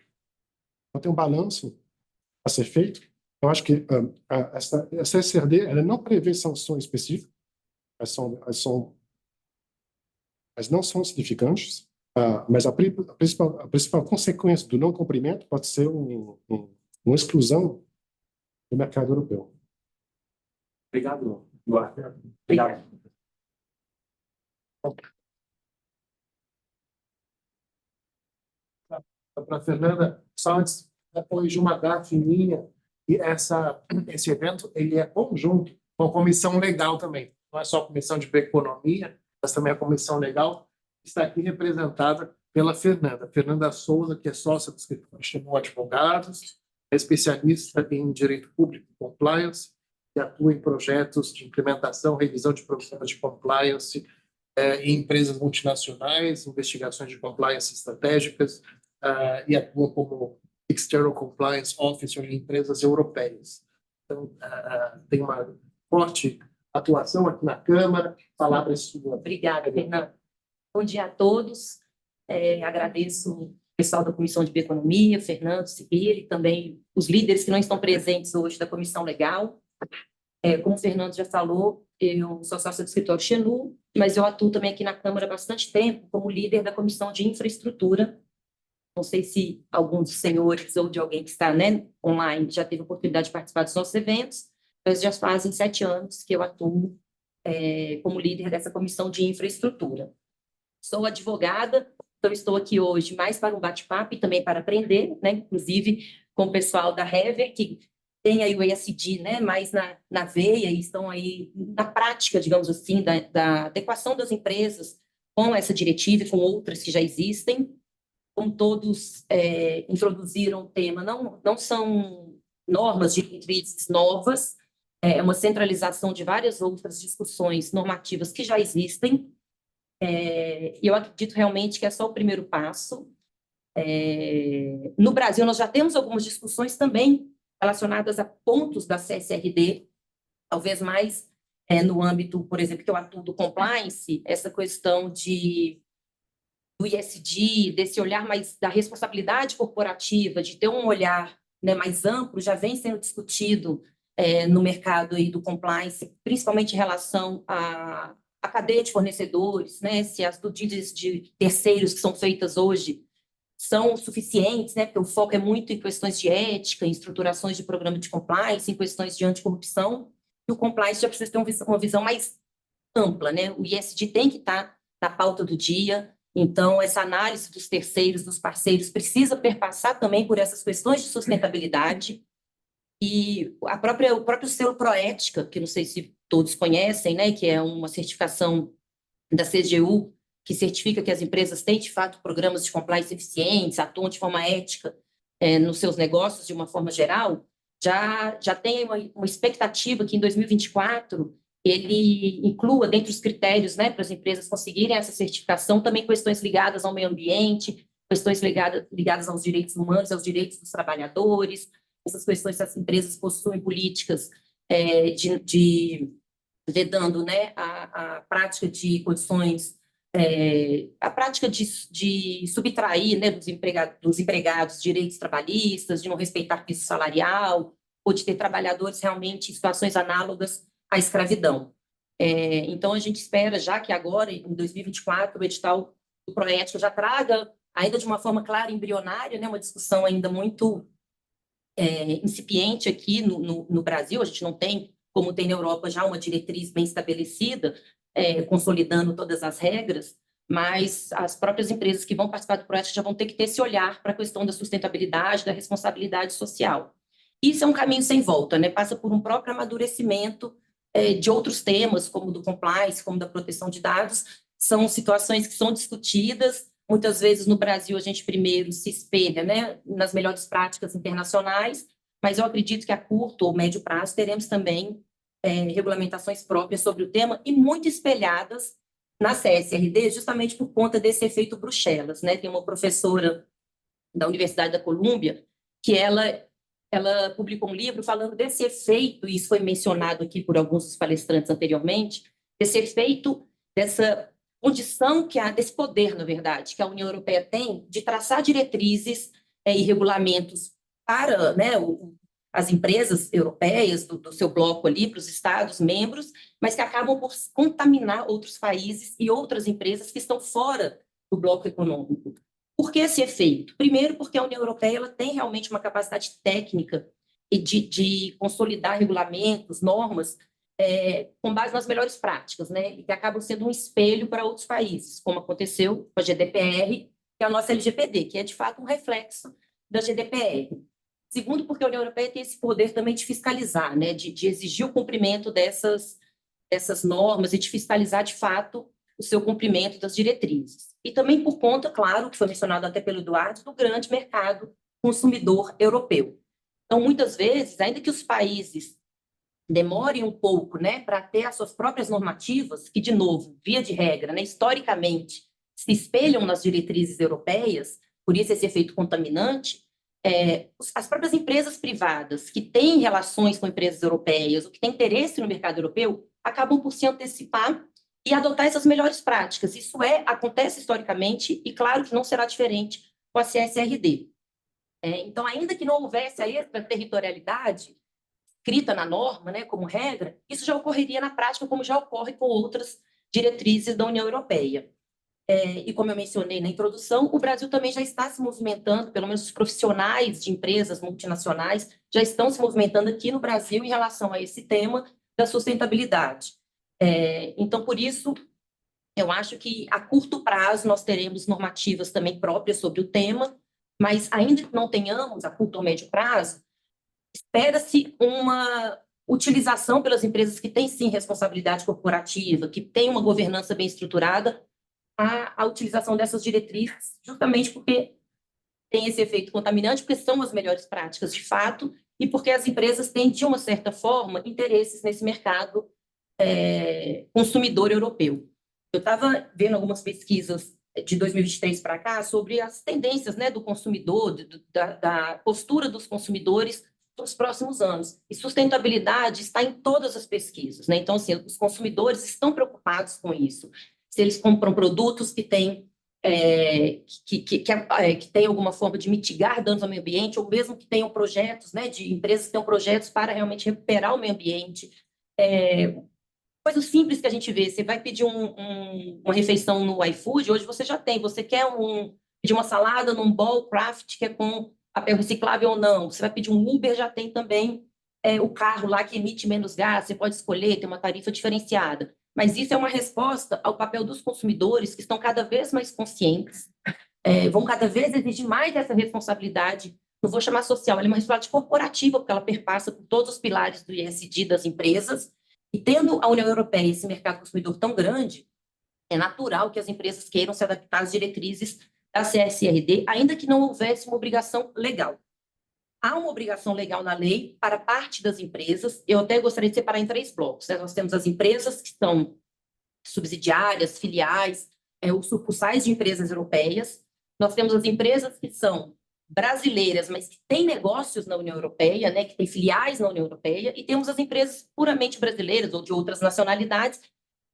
Então, tem um balanço a ser feito. Eu acho que essa SRD ela não prevê sanções específicas, elas não são significantes, mas a principal consequência do não cumprimento pode ser uma exclusão do mercado europeu. Obrigado, Eduardo. Obrigado. Para a Fernanda, só antes, depois de uma data minha, e esse evento ele é conjunto com a comissão legal também. Não é só a comissão de economia, mas também a comissão legal está aqui representada pela Fernanda Souza, que é sócia do escritório Xenu Advogados, é especialista em direito público e compliance, e atua em projetos de implementação, revisão de programas de compliance em empresas multinacionais, investigações de compliance estratégicas, e atua como External Compliance Officer em empresas europeias. Então, tem uma forte atuação aqui na Câmara. Palavra é sua. Obrigada, Fernanda. Bom dia a todos. Agradeço o pessoal da Comissão de Bioeconomia, Fernando, Siqueira, e também os líderes que não estão presentes hoje da Comissão Legal. Como o Fernando já falou, eu sou sócia do escritório Xenu, mas eu atuo também aqui na Câmara há bastante tempo como líder da Comissão de Infraestrutura. Não sei se algum dos senhores ou de alguém que está, né, online já teve a oportunidade de participar dos nossos eventos, mas já fazem 7 anos que eu atuo como líder dessa Comissão de Infraestrutura. Sou advogada, então estou aqui hoje mais para um bate-papo e também para aprender, né, inclusive com o pessoal da Hever, que tem aí o ESG, né, mais na veia e estão aí na prática, digamos assim, da adequação das empresas com essa diretiva e com outras que já existem. Como todos introduziram o tema, não são normas diretrizes novas, é uma centralização de várias outras discussões normativas que já existem, e eu acredito realmente que é só o primeiro passo. No Brasil, nós já temos algumas discussões também relacionadas a pontos da CSRD, talvez mais no âmbito, por exemplo, que eu atuo do compliance, essa questão do ESG, desse olhar mais da responsabilidade corporativa, de ter um olhar, né, mais amplo, já vem sendo discutido no mercado aí do compliance, principalmente em relação à cadeia de fornecedores, né, se as due diligence de terceiros que são feitas hoje são suficientes, né, porque o foco é muito em questões de ética, em estruturações de programa de compliance, em questões de anticorrupção, e o compliance já precisa ter uma visão mais ampla, né? O ESG tem que estar na pauta do dia. Então, essa análise dos terceiros, dos parceiros, precisa perpassar também por essas questões de sustentabilidade. E o próprio selo Proética, que não sei se todos conhecem, né, que é uma certificação da CGU, que certifica que as empresas têm, de fato, programas de compliance eficientes, atuam de forma ética nos seus negócios, de uma forma geral, já tem uma expectativa que, em 2024, ele inclua, dentre os critérios, né, para as empresas conseguirem essa certificação, também questões ligadas ao meio ambiente, questões ligadas aos direitos humanos, aos direitos dos trabalhadores, essas questões que as empresas possuem políticas vedando, né, a prática de condições, a prática de subtrair, né, dos empregados direitos trabalhistas, de não respeitar piso salarial, ou de ter trabalhadores realmente em situações análogas à escravidão. Então, a gente espera já que agora, em 2024, o edital do Proética já traga, ainda de uma forma clara, embrionária, né, uma discussão ainda muito incipiente aqui no Brasil. A gente não tem, como tem na Europa, já uma diretriz bem estabelecida, consolidando todas as regras, mas as próprias empresas que vão participar do projeto já vão ter que ter esse olhar para a questão da sustentabilidade, da responsabilidade social. Isso é um caminho sem volta, né? Passa por um próprio amadurecimento de outros temas, como do compliance, como da proteção de dados. São situações que são discutidas. Muitas vezes no Brasil a gente primeiro se espelha, né, nas melhores práticas internacionais, mas eu acredito que a curto ou médio prazo teremos também regulamentações próprias sobre o tema e muito espelhadas na CSRD, justamente por conta desse efeito Bruxelas, né? Tem uma professora da Universidade da Colômbia que ela publicou um livro falando desse efeito, e isso foi mencionado aqui por alguns dos palestrantes anteriormente, desse efeito, dessa condição desse poder, na verdade, que a União Europeia tem de traçar diretrizes e regulamentos para, né, as empresas europeias do seu bloco ali, para os Estados membros, mas que acabam por contaminar outros países e outras empresas que estão fora do bloco econômico. Por que esse efeito? Primeiro, porque a União Europeia ela tem realmente uma capacidade técnica de consolidar regulamentos, normas, com base nas melhores práticas, né? E que acabam sendo um espelho para outros países, como aconteceu com a GDPR, que é a nossa LGPD, que é, de fato, um reflexo da GDPR. Segundo, porque a União Europeia tem esse poder também de fiscalizar, né? De exigir o cumprimento dessas normas e de fiscalizar, de fato, o seu cumprimento das diretrizes. E também por conta, claro, que foi mencionado até pelo Eduardo, do grande mercado consumidor europeu. Então, muitas vezes, ainda que os países demorem um pouco, né, para ter as suas próprias normativas, que, de novo, via de regra, né, historicamente, se espelham nas diretrizes europeias, por isso esse efeito contaminante, as próprias empresas privadas que têm relações com empresas europeias, ou que têm interesse no mercado europeu, acabam por se antecipar e adotar essas melhores práticas. Isso acontece historicamente e, claro, que não será diferente com a CSRD. Então, ainda que não houvesse a extraterritorialidade escrita na norma, né, como regra, isso já ocorreria na prática, como já ocorre com outras diretrizes da União Europeia. E como eu mencionei na introdução, o Brasil também já está se movimentando, pelo menos os profissionais de empresas multinacionais já estão se movimentando aqui no Brasil em relação a esse tema da sustentabilidade. Então, por isso, eu acho que a curto prazo nós teremos normativas também próprias sobre o tema, mas ainda que não tenhamos a curto ou médio prazo, espera-se uma utilização pelas empresas que têm, sim, responsabilidade corporativa, que têm uma governança bem estruturada, a utilização dessas diretrizes, justamente porque tem esse efeito contaminante, porque são as melhores práticas de fato, e porque as empresas têm, de uma certa forma, interesses nesse mercado consumidor europeu. Eu estava vendo algumas pesquisas de 2023 para cá sobre as tendências, né, do consumidor, da postura dos consumidores nos próximos anos. E sustentabilidade está em todas as pesquisas, né? Então, assim, os consumidores estão preocupados com isso. Se eles compram produtos que têm que tem alguma forma de mitigar danos ao meio ambiente, ou mesmo que tenham projetos, né, de empresas que tenham projetos para realmente recuperar o meio ambiente. Coisas simples que a gente vê. Você vai pedir uma refeição no iFood, hoje você já tem. Você quer pedir uma salada num bowl craft que é com papel reciclável ou não. Você vai pedir um Uber, já tem também o carro lá que emite menos gás. Você pode escolher, tem uma tarifa diferenciada. Mas isso é uma resposta ao papel dos consumidores, que estão cada vez mais conscientes, vão cada vez exigir mais essa responsabilidade. Não vou chamar social, ela é uma responsabilidade corporativa, porque ela perpassa por todos os pilares do ESG das empresas. E tendo a União Europeia esse mercado consumidor tão grande, é natural que as empresas queiram se adaptar às diretrizes da CSRD, ainda que não houvesse uma obrigação legal. Há uma obrigação legal na lei para parte das empresas. Eu até gostaria de separar em 3 blocos, né? Nós temos as empresas que são subsidiárias, filiais, ou sucursais de empresas europeias. Nós temos as empresas que são brasileiras, mas que têm negócios na União Europeia, né, que têm filiais na União Europeia, e temos as empresas puramente brasileiras ou de outras nacionalidades.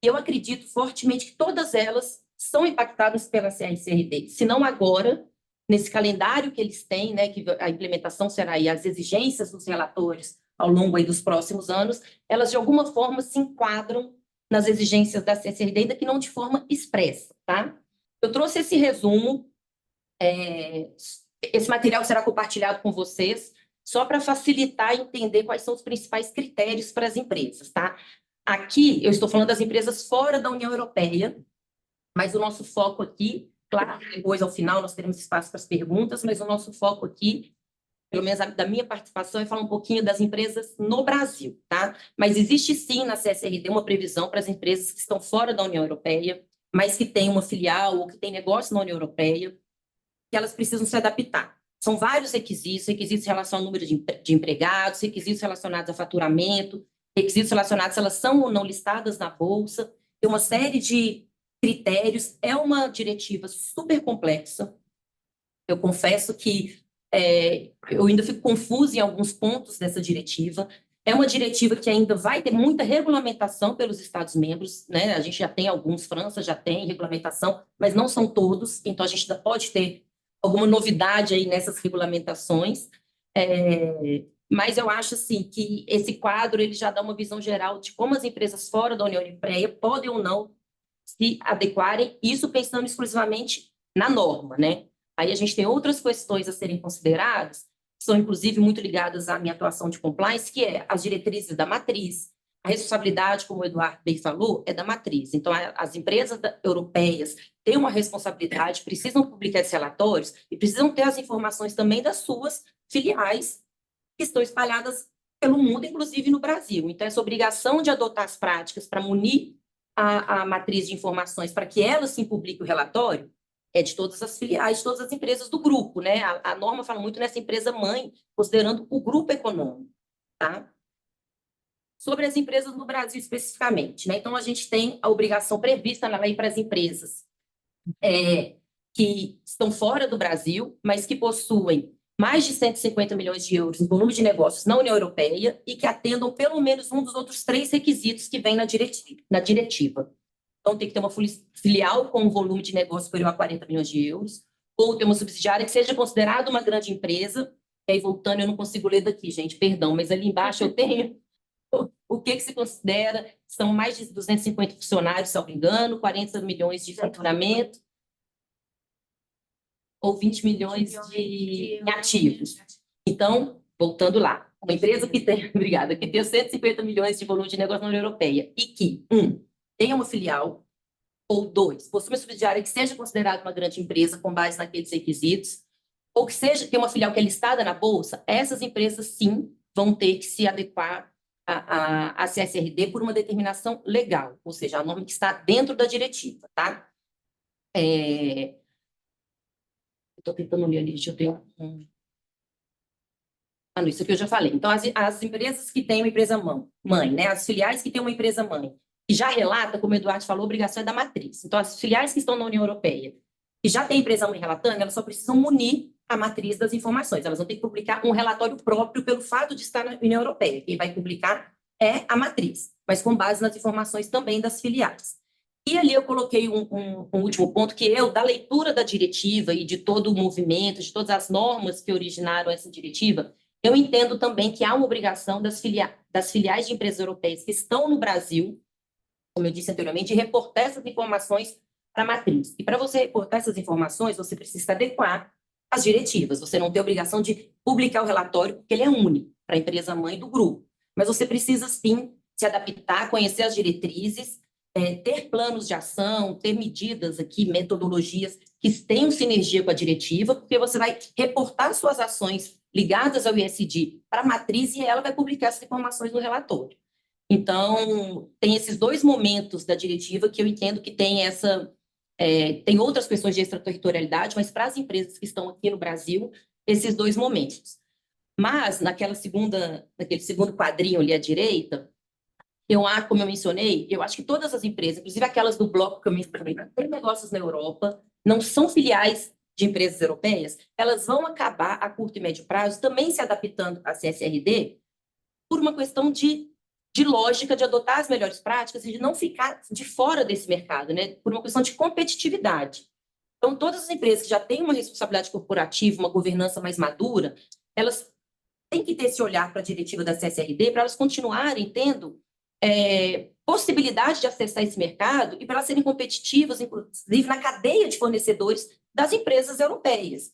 E eu acredito fortemente que todas elas são impactadas pela CSRD, se não agora, nesse calendário que eles têm, né, que a implementação será aí, as exigências dos relatores ao longo aí dos próximos anos, elas de alguma forma se enquadram nas exigências da CSRD, ainda que não de forma expressa, tá? Eu trouxe esse resumo, esse material será compartilhado com vocês, só para facilitar e entender quais são os principais critérios para as empresas, tá? Aqui, eu estou falando das empresas fora da União Europeia, mas o nosso foco aqui, claro, depois, ao final, nós teremos espaço para as perguntas, mas o nosso foco aqui, pelo menos da minha participação, é falar um pouquinho das empresas no Brasil, tá? Mas existe, sim, na CSRD uma previsão para as empresas que estão fora da União Europeia, mas que têm uma filial ou que têm negócio na União Europeia, que elas precisam se adaptar. São vários requisitos, requisitos relacionados ao número de empregados, requisitos relacionados a faturamento, requisitos relacionados se elas são ou não listadas na Bolsa, tem uma série de critérios. É uma diretiva super complexa. Eu confesso que eu ainda fico confusa em alguns pontos dessa diretiva. É uma diretiva que ainda vai ter muita regulamentação pelos Estados-membros, né? A gente já tem alguns, França já tem regulamentação, mas não são todos, então a gente ainda pode ter alguma novidade aí nessas regulamentações. Mas eu acho assim, que esse quadro ele já dá uma visão geral de como as empresas fora da União Europeia podem ou não se adequarem, isso pensando exclusivamente na norma, né? Aí a gente tem outras questões a serem consideradas, que são inclusive muito ligadas à minha atuação de compliance, que é as diretrizes da matriz. A responsabilidade, como o Eduardo bem falou, é da matriz. Então, as empresas europeias têm uma responsabilidade, precisam publicar esses relatórios e precisam ter as informações também das suas filiais que estão espalhadas pelo mundo, inclusive no Brasil. Então, essa obrigação de adotar as práticas para munir a matriz de informações para que ela sim publique o relatório é de todas as filiais, de todas as empresas do grupo, né? A norma fala muito nessa empresa mãe, considerando o grupo econômico, tá? Sobre as empresas no Brasil especificamente, né? Então, a gente tem a obrigação prevista na lei para as empresas que estão fora do Brasil, mas que possuem mais de 150 milhões de euros em volume de negócios na União Europeia e que atendam pelo menos um dos outros 3 requisitos que vem na diretiva. Então, tem que ter uma filial com um volume de negócio superior a 40 milhões de euros, ou ter uma subsidiária que seja considerada uma grande empresa. E aí, voltando, eu não consigo ler daqui, gente, perdão, mas ali embaixo eu tenho o que se considera, são mais de 250 funcionários, se não me engano, 40 milhões de faturamento, ou 20 milhões de ativos. Então, voltando lá, uma empresa que tem, obrigada, que tem 150 milhões de volume de negócio na União Europeia e que, tenha uma filial, ou 2, possui uma subsidiária que seja considerada uma grande empresa com base naqueles requisitos, ou que seja, tem uma filial que é listada na Bolsa, essas empresas, sim, vão ter que se adequar à CSRD por uma determinação legal, ou seja, a norma que está dentro da diretiva, tá? Estou tentando ler ali, deixa eu ter não, isso aqui eu já falei. Então, as empresas que têm uma empresa mãe, né? As filiais que têm uma empresa mãe, que já relata, como o Eduardo falou, a obrigação é da matriz. Então, as filiais que estão na União Europeia, que já têm empresa mãe relatando, elas só precisam munir a matriz das informações. Elas vão ter que publicar um relatório próprio pelo fato de estar na União Europeia. Quem vai publicar é a matriz, mas com base nas informações também das filiais. E ali eu coloquei um último ponto, que da leitura da diretiva e de todo o movimento, de todas as normas que originaram essa diretiva, eu entendo também que há uma obrigação das filiais de empresas europeias que estão no Brasil, como eu disse anteriormente, de reportar essas informações para a matriz. E para você reportar essas informações, você precisa adequar as diretivas. Você não tem obrigação de publicar o relatório, porque ele é único para a empresa mãe do grupo. Mas você precisa, sim, se adaptar, conhecer as diretrizes, ter planos de ação, ter medidas aqui, metodologias que tenham sinergia com a diretiva, porque você vai reportar suas ações ligadas ao ISD para a matriz e ela vai publicar essas informações no relatório. Então, tem esses 2 momentos da diretiva que eu entendo que tem tem outras questões de extraterritorialidade, mas para as empresas que estão aqui no Brasil, esses 2 momentos. Mas, naquele segundo quadrinho ali à direita, como eu mencionei, eu acho que todas as empresas, inclusive aquelas do bloco que eu mencionei, que têm negócios na Europa, não são filiais de empresas europeias, elas vão acabar, a curto e médio prazo, também se adaptando à CSRD por uma questão de lógica de adotar as melhores práticas e de não ficar de fora desse mercado, né? Por uma questão de competitividade. Então, todas as empresas que já têm uma responsabilidade corporativa, uma governança mais madura, elas tem que ter esse olhar para a diretiva da CSRD para elas continuarem tendo possibilidade de acessar esse mercado e para elas serem competitivas, inclusive na cadeia de fornecedores das empresas europeias.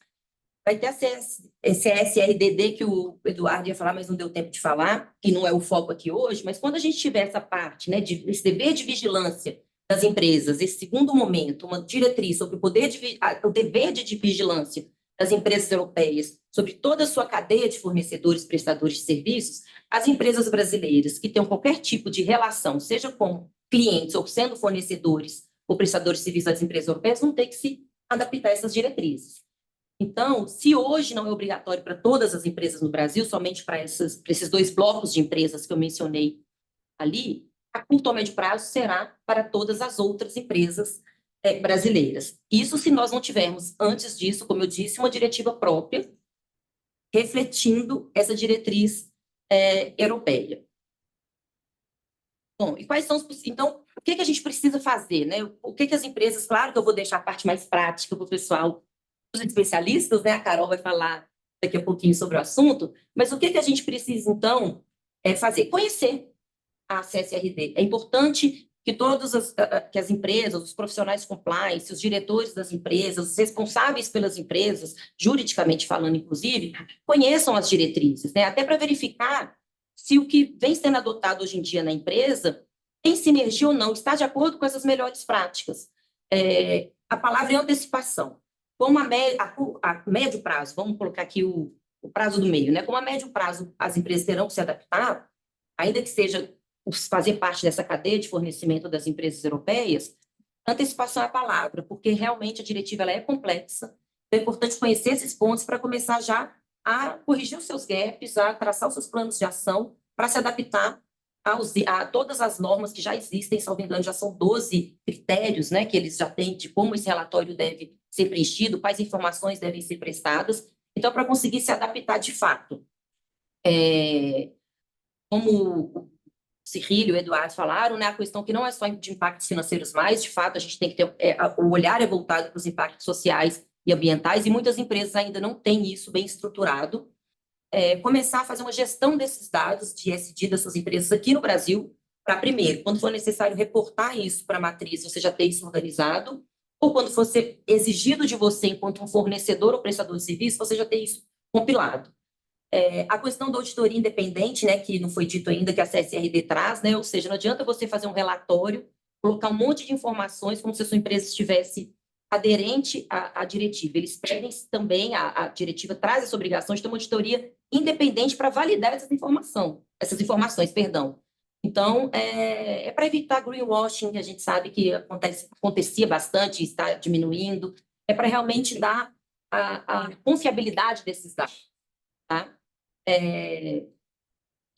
Vai ter a CSRDD, que o Eduardo ia falar, mas não deu tempo de falar, que não é o foco aqui hoje, mas quando a gente tiver essa parte, né, esse dever de vigilância das empresas, esse segundo momento, uma diretriz sobre o dever de vigilância das empresas europeias, sobre toda a sua cadeia de fornecedores, prestadores de serviços, as empresas brasileiras que tenham qualquer tipo de relação, seja com clientes ou sendo fornecedores ou prestadores de serviços das empresas europeias, vão ter que se adaptar a essas diretrizes. Então, se hoje não é obrigatório para todas as empresas no Brasil, somente para esses 2 blocos de empresas que eu mencionei ali, a curto ou médio prazo será para todas as outras empresas brasileiras. Isso se nós não tivermos, antes disso, como eu disse, uma diretiva própria, refletindo essa diretriz europeia. Bom, e quais são os... Então, o que a gente precisa fazer, né? O que as empresas... Claro que eu vou deixar a parte mais prática para o pessoal, os especialistas, né? A Carol vai falar daqui a pouquinho sobre o assunto, mas o que a gente precisa, então, fazer? Conhecer a CSRD. É importante que que as empresas, os profissionais de compliance, os diretores das empresas, os responsáveis pelas empresas, juridicamente falando, inclusive, conheçam as diretrizes, né? Até para verificar se o que vem sendo adotado hoje em dia na empresa tem sinergia ou não, está de acordo com essas melhores práticas. A palavra é antecipação. Como a médio prazo, vamos colocar aqui o prazo do meio, né? Como a médio prazo as empresas terão que se adaptar, ainda que seja fazer parte dessa cadeia de fornecimento das empresas europeias, antecipação é a palavra, porque realmente a diretiva ela é complexa, então é importante conhecer esses pontos para começar já a corrigir os seus gaps, a traçar os seus planos de ação para se adaptar a todas as normas que já existem, se não me engano, já são 12 critérios, né, que eles já têm de como esse relatório deve ser preenchido, quais informações devem ser prestadas, então para conseguir se adaptar de fato. Como o Cirilo e o Eduardo falaram, né, a questão que não é só de impactos financeiros mais, de fato, a gente tem que ter, o olhar é voltado para os impactos sociais e ambientais, e muitas empresas ainda não têm isso bem estruturado. Começar a fazer uma gestão desses dados de ESG das suas empresas aqui no Brasil, para primeiro, quando for necessário reportar isso para a matriz, você já ter isso organizado, ou quando for ser exigido de você, enquanto um fornecedor ou prestador de serviço, você já ter isso compilado. A questão da auditoria independente, né, que não foi dito ainda, que a CSRD traz, né, ou seja, não adianta você fazer um relatório, colocar um monte de informações como se a sua empresa estivesse aderente à diretiva. Eles pedem também, a diretiva traz essa obrigação de ter uma auditoria independente para validar essas informações. Então, para evitar greenwashing, que a gente sabe que acontecia bastante, está diminuindo, para realmente dar a confiabilidade desses dados, tá?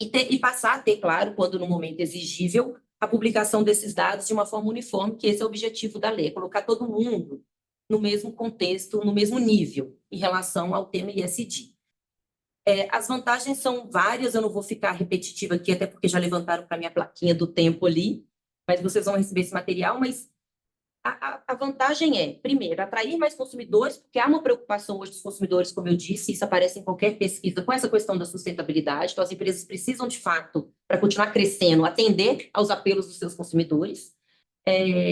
E passar a ter, claro, quando no momento exigível, a publicação desses dados de uma forma uniforme, que esse é o objetivo da lei, colocar todo mundo no mesmo contexto, no mesmo nível, em relação ao tema ESG. As vantagens são várias, eu não vou ficar repetitiva aqui, até porque já levantaram para a minha plaquinha do tempo ali, mas vocês vão receber esse material, mas a vantagem é, primeiro, atrair mais consumidores, porque há uma preocupação hoje dos consumidores, como eu disse, isso aparece em qualquer pesquisa, com essa questão da sustentabilidade, então as empresas precisam, de fato, para continuar crescendo, atender aos apelos dos seus consumidores,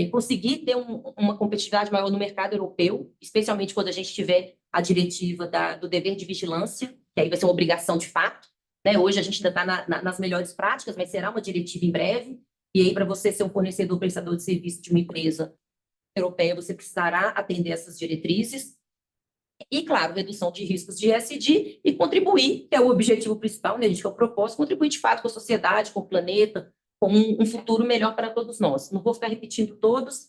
conseguir ter uma competitividade maior no mercado europeu, especialmente quando a gente tiver a diretiva do dever de vigilância, que aí vai ser uma obrigação de fato, né? Hoje a gente ainda está nas melhores práticas, mas será uma diretiva em breve, e aí para você ser um fornecedor, prestador de serviço de uma empresa europeia, você precisará atender essas diretrizes e, claro, redução de riscos de ESG e contribuir, que é o objetivo principal, né, gente, que é o propósito, contribuir de fato com a sociedade, com o planeta, com um futuro melhor para todos nós. Não vou ficar repetindo todos,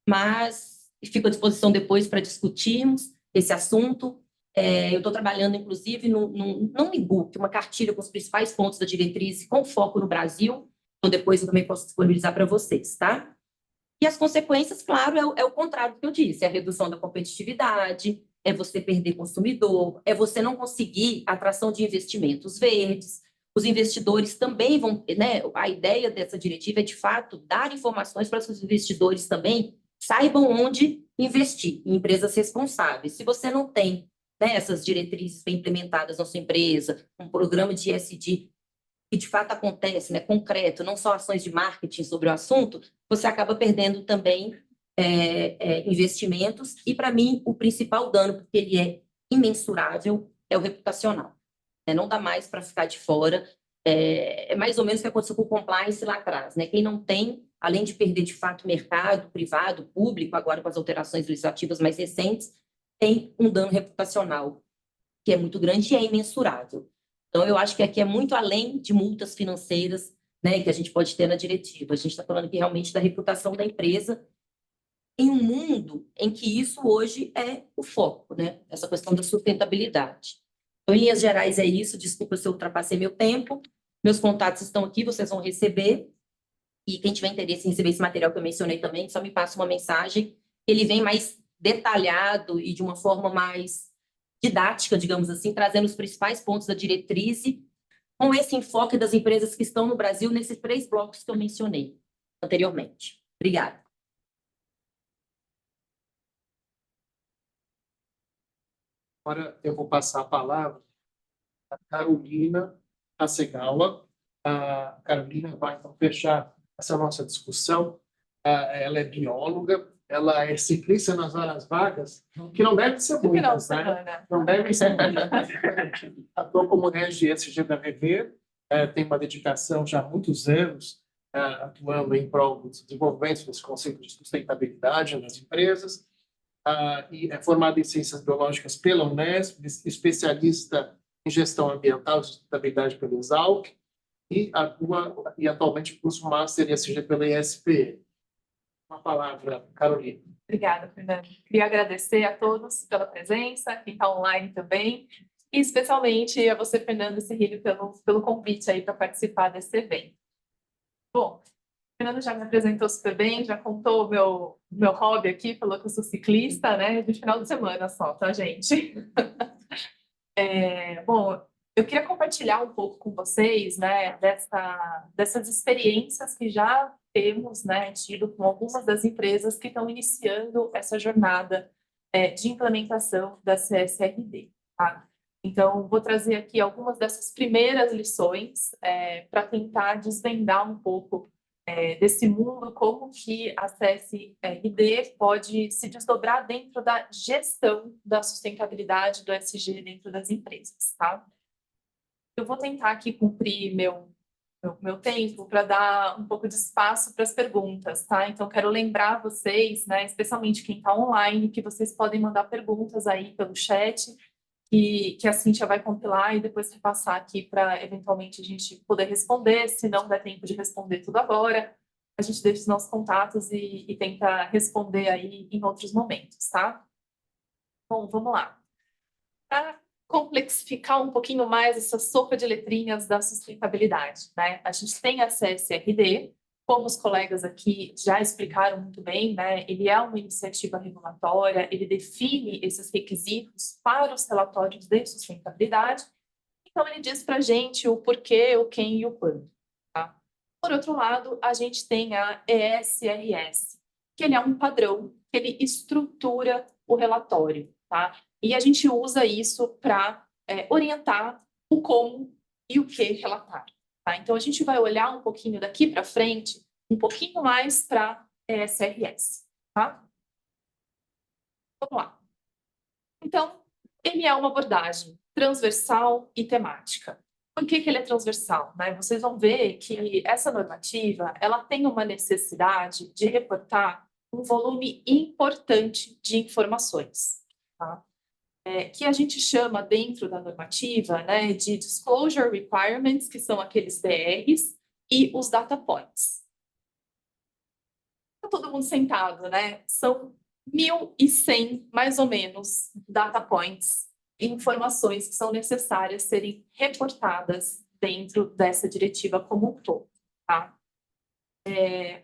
mas fico à disposição depois para discutirmos esse assunto. Eu estou trabalhando, inclusive, num e-book, uma cartilha com os principais pontos da diretriz, com foco no Brasil, então depois eu também posso disponibilizar para vocês, tá? E as consequências, claro, é o contrário do que eu disse, é a redução da competitividade, é você perder consumidor, é você não conseguir atração de investimentos verdes. Os investidores também vão, né? A ideia dessa diretiva é, de fato, dar informações para que os investidores também saibam onde investir em empresas responsáveis. Se você não tem, né, essas diretrizes bem implementadas na sua empresa, um programa de ESG que de fato acontece, né, concreto, não só ações de marketing sobre o assunto, você acaba perdendo também investimentos. E, para mim, o principal dano, porque ele é imensurável, é o reputacional. Não dá mais para ficar de fora. É mais ou menos o que aconteceu com o compliance lá atrás, né? Quem não tem, além de perder de fato mercado privado, público, agora com as alterações legislativas mais recentes, tem um dano reputacional que é muito grande e é imensurável. Então, eu acho que aqui é muito além de multas financeiras, né, que a gente pode ter na diretiva. A gente está falando aqui realmente da reputação da empresa em um mundo em que isso hoje é o foco, né? Essa questão da sustentabilidade. Então, em linhas gerais, é isso. Desculpa se eu ultrapassei meu tempo. Meus contatos estão aqui, vocês vão receber. E quem tiver interesse em receber esse material que eu mencionei também, só me passa uma mensagem. Ele vem mais detalhado e de uma forma mais didática, digamos assim, trazendo os principais pontos da diretriz, com esse enfoque das empresas que estão no Brasil nesses 3 blocos que eu mencionei anteriormente. Obrigada. Agora eu vou passar a palavra à Carolina Hasegawa. A Carolina vai, então, fechar essa nossa discussão. Ela é bióloga, ela é ciclista nas horas vagas, que não deve ser muitas, né? Não deve ser muitas. Atua como rege ESG da VV, tem uma dedicação já há muitos anos atuando em prol do desenvolvimento desse conceito de sustentabilidade nas empresas. E é formada em Ciências Biológicas pela Unesp, especialista em Gestão Ambiental e Sustentabilidade pela Exalc, e atua e atualmente curso Master ESG pela ESPE. Uma palavra, Carolina. Obrigada, Fernando. Queria agradecer a todos pela presença, quem está online também, e especialmente a você, Fernando Cirrilho, pelo convite aí para participar desse evento. Bom, o Fernando já me apresentou super bem, já contou o meu hobby aqui, falou que eu sou ciclista, né? De final de semana só, tá, gente? Bom, eu queria compartilhar um pouco com vocês, né, dessas experiências que já temos, né, tido com algumas das empresas que estão iniciando essa jornada de implementação da CSRD, tá? Então, vou trazer aqui algumas dessas primeiras lições para tentar desvendar um pouco desse mundo, como que a CSRD pode se desdobrar dentro da gestão da sustentabilidade do ESG dentro das empresas, tá? Eu vou tentar aqui cumprir meu tempo para dar um pouco de espaço para as perguntas, tá? Então, quero lembrar vocês, né, especialmente quem está online, que vocês podem mandar perguntas aí pelo chat, que a Cíntia vai compilar e depois repassar aqui para, eventualmente, a gente poder responder. Se não der tempo de responder tudo agora, a gente deixa os nossos contatos e tenta responder aí em outros momentos, tá? Bom, vamos lá. Para complexificar um pouquinho mais essa sopa de letrinhas da sustentabilidade, né? A gente tem a CSRD, como os colegas aqui já explicaram muito bem, né? Ele é uma iniciativa regulatória, ele define esses requisitos para os relatórios de sustentabilidade. Então, ele diz para a gente o porquê, o quem e o quando, tá? Por outro lado, a gente tem a ESRS, que ele é um padrão, que ele estrutura o relatório, tá? E a gente usa isso para orientar o como e o que relatar. Tá? Então, a gente vai olhar um pouquinho daqui para frente, um pouquinho mais para ESRS. Tá? Vamos lá. Então, ele é uma abordagem transversal e temática. Por que ele é transversal? Né? Vocês vão ver que essa normativa ela tem uma necessidade de reportar um volume importante de informações. Tá? Que a gente chama dentro da normativa, né, de Disclosure Requirements, que são aqueles DRs, e os Data Points. Está todo mundo sentado, né? São 1.100, mais ou menos, Data Points, informações que são necessárias serem reportadas dentro dessa diretiva como um todo, tá?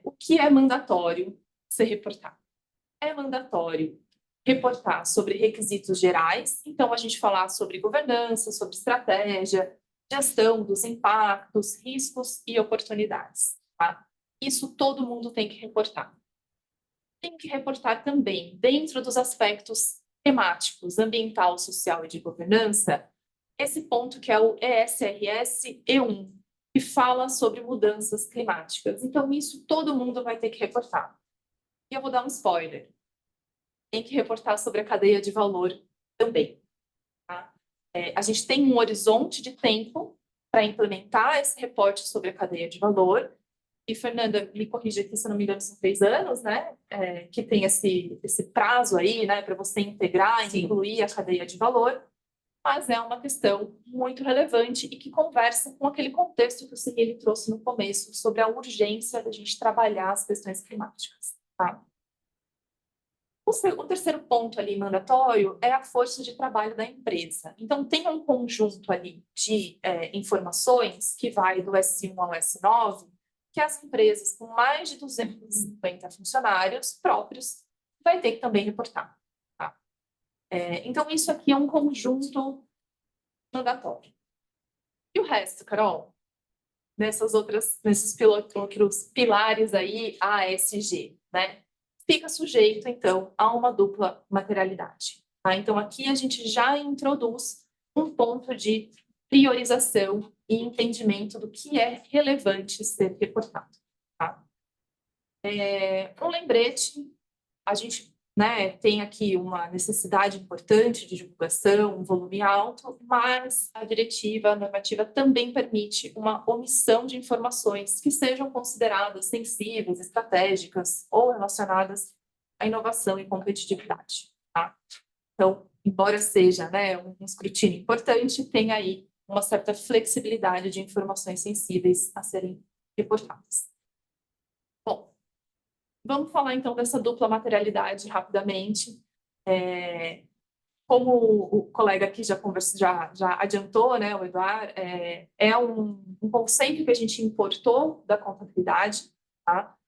O que é mandatório ser reportado? É mandatório reportar sobre requisitos gerais, então a gente falar sobre governança, sobre estratégia, gestão dos impactos, riscos e oportunidades, tá? Isso todo mundo tem que reportar. Tem que reportar também dentro dos aspectos temáticos, ambiental, social e de governança, esse ponto que é o ESRS E1, que fala sobre mudanças climáticas. Então, isso todo mundo vai ter que reportar. E eu vou dar um spoiler. Tem que reportar sobre a cadeia de valor também. Tá? A gente tem um horizonte de tempo para implementar esse reporte sobre a cadeia de valor. E, Fernanda, me corrija aqui, se eu não me engano, são 3 anos, né? Que tem esse prazo aí, né, para você integrar e incluir a cadeia de valor. Mas é uma questão muito relevante e que conversa com aquele contexto que o Cyril trouxe no começo, sobre a urgência da gente trabalhar as questões climáticas. Tá? O terceiro ponto ali mandatório é a força de trabalho da empresa. Então, tem um conjunto ali de informações que vai do S1 ao S9, que as empresas com mais de 250 funcionários próprios vai ter que também reportar. Tá? Então, isso aqui é um conjunto mandatório. E o resto, Carol? Nesses outros pilares aí, ASG, né? Fica sujeito, então, a uma dupla materialidade. Tá? Então, aqui a gente já introduz um ponto de priorização e entendimento do que é relevante ser reportado. Tá? Um lembrete, a gente, né, tem aqui uma necessidade importante de divulgação, um volume alto, mas a diretiva, a normativa também permite uma omissão de informações que sejam consideradas sensíveis, estratégicas ou relacionadas à inovação e competitividade. Tá? Então, embora seja, né, um escrutínio importante, tem aí uma certa flexibilidade de informações sensíveis a serem reportadas. Bom, vamos falar então dessa dupla materialidade rapidamente. Como o colega aqui já adiantou, né, o Eduardo, é um conceito que a gente importou da contabilidade, tá?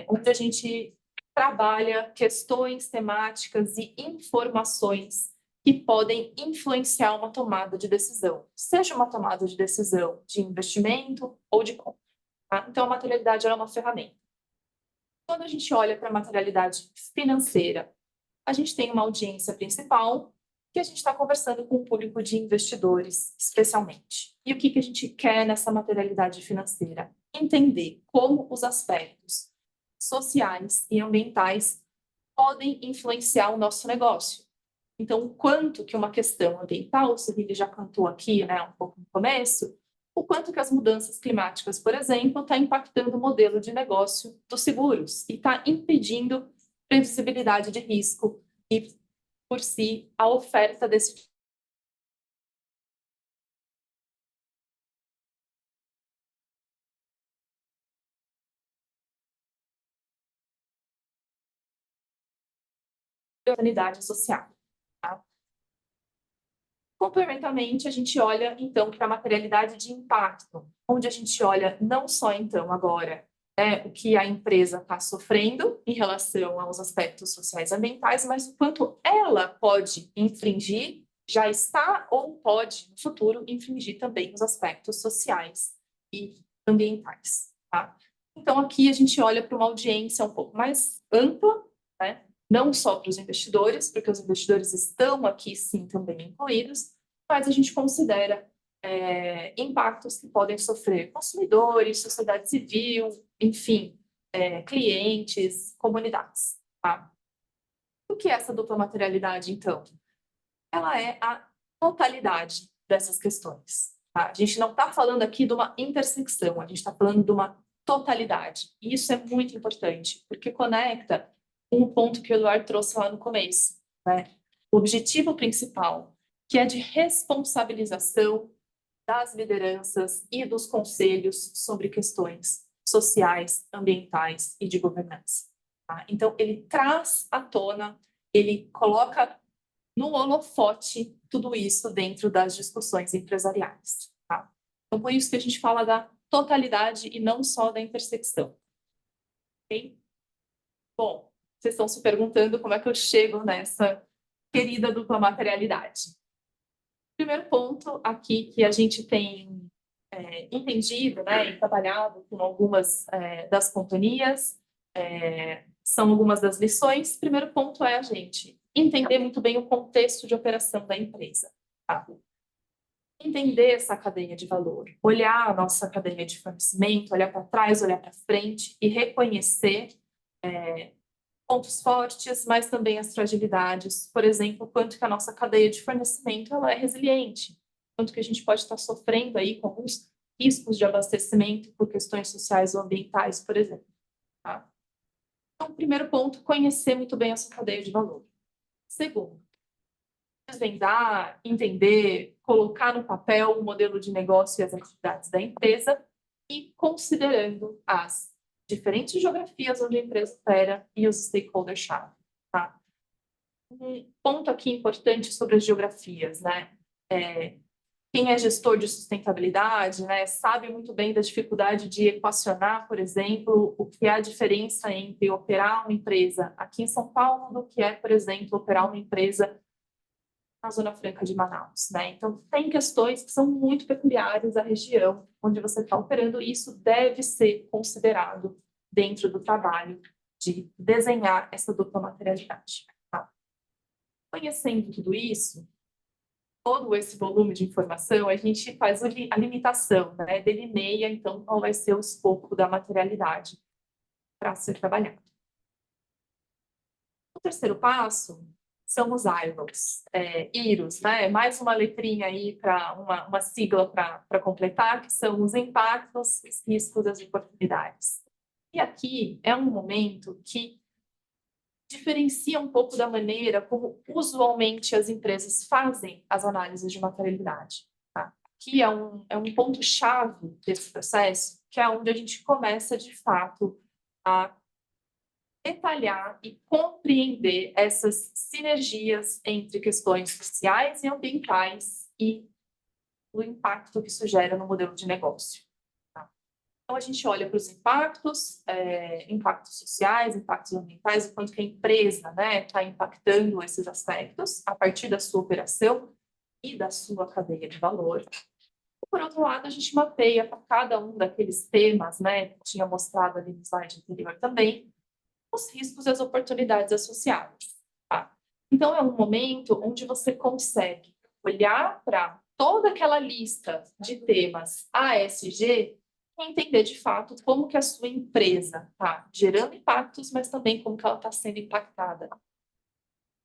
Onde a gente trabalha questões temáticas e informações que podem influenciar uma tomada de decisão, seja uma tomada de decisão de investimento ou de compra. Tá? Então, a materialidade é uma ferramenta. Quando a gente olha para a materialidade financeira, a gente tem uma audiência principal que a gente está conversando com o público de investidores, especialmente. E o que a gente quer nessa materialidade financeira? Entender como os aspectos sociais e ambientais podem influenciar o nosso negócio. Então, o quanto que uma questão ambiental, o Cyril já cantou aqui, né, um pouco no começo, o quanto que as mudanças climáticas, por exemplo, está impactando o modelo de negócio dos seguros e está impedindo previsibilidade de risco e, por si, a oferta desse oportunidade social. Tá? Complementarmente, a gente olha, então, para a materialidade de impacto, onde a gente olha não só, então, agora, o que a empresa está sofrendo em relação aos aspectos sociais e ambientais, mas o quanto ela pode infringir, já está ou pode, no futuro, infringir também os aspectos sociais e ambientais. Tá? Então, aqui a gente olha para uma audiência um pouco mais ampla, né? Não só para os investidores, porque os investidores estão aqui, sim, também incluídos, mas a gente considera impactos que podem sofrer consumidores, sociedade civil, enfim, clientes, comunidades. Tá? O que é essa dupla materialidade, então? Ela é a totalidade dessas questões. Tá? A gente não está falando aqui de uma intersecção, a gente está falando de uma totalidade. E isso é muito importante, porque conecta com o ponto que o Eduardo trouxe lá no começo. Né? O objetivo principal, que é de responsabilização das lideranças e dos conselhos sobre questões sociais, ambientais e de governança. Tá? Então, ele traz à tona, ele coloca no holofote tudo isso dentro das discussões empresariais. Tá? Então, por isso que a gente fala da totalidade e não só da intersecção. Okay? Bom, vocês estão se perguntando como é que eu chego nessa querida dupla materialidade. Primeiro ponto aqui que a gente tem entendido, né, e trabalhado com algumas das companhias, são algumas das lições. Primeiro ponto é a gente entender muito bem o contexto de operação da empresa. Tá? Entender essa cadeia de valor, olhar a nossa cadeia de fornecimento, olhar para trás, olhar para frente e reconhecer pontos fortes, mas também as fragilidades. Por exemplo, quanto que a nossa cadeia de fornecimento ela é resiliente, quanto que a gente pode estar sofrendo aí com alguns riscos de abastecimento por questões sociais ou ambientais, por exemplo. Tá? Então, primeiro ponto, conhecer muito bem essa cadeia de valor. Segundo, desvendar, entender, colocar no papel o modelo de negócio e as atividades da empresa e considerando as diferentes geografias onde a empresa opera e os stakeholders-chave. Tá? Um ponto aqui importante sobre as geografias, né? Quem é gestor de sustentabilidade, né, sabe muito bem da dificuldade de equacionar, por exemplo, o que é a diferença entre operar uma empresa aqui em São Paulo do que é, por exemplo, operar uma empresa na Zona Franca de Manaus, né? Então, tem questões que são muito peculiares à região onde você está operando e isso deve ser considerado dentro do trabalho de desenhar essa dupla materialidade. Tá? Conhecendo tudo isso, todo esse volume de informação, a gente faz a limitação, né? Delineia, então, qual vai ser o escopo da materialidade para ser trabalhado. O terceiro passo são os IROs, IROs, né? Mais uma letrinha aí para uma sigla para completar, que são os impactos, os riscos, as oportunidades. E aqui é um momento que diferencia um pouco da maneira como usualmente as empresas fazem as análises de materialidade. Tá? Aqui é um ponto-chave desse processo, que é onde a gente começa, de fato, a detalhar e compreender essas sinergias entre questões sociais e ambientais e o impacto que isso gera no modelo de negócio. Então, a gente olha para os impactos, impactos sociais, impactos ambientais, o quanto que a empresa está impactando esses aspectos a partir da sua operação e da sua cadeia de valor. Por outro lado, a gente mapeia para cada um daqueles temas, que tinha mostrado ali no slide anterior também, os riscos e as oportunidades associadas. Tá? Então, é um momento onde você consegue olhar para toda aquela lista de temas ASG e entender, de fato, como que a sua empresa está gerando impactos, mas também como que ela está sendo impactada.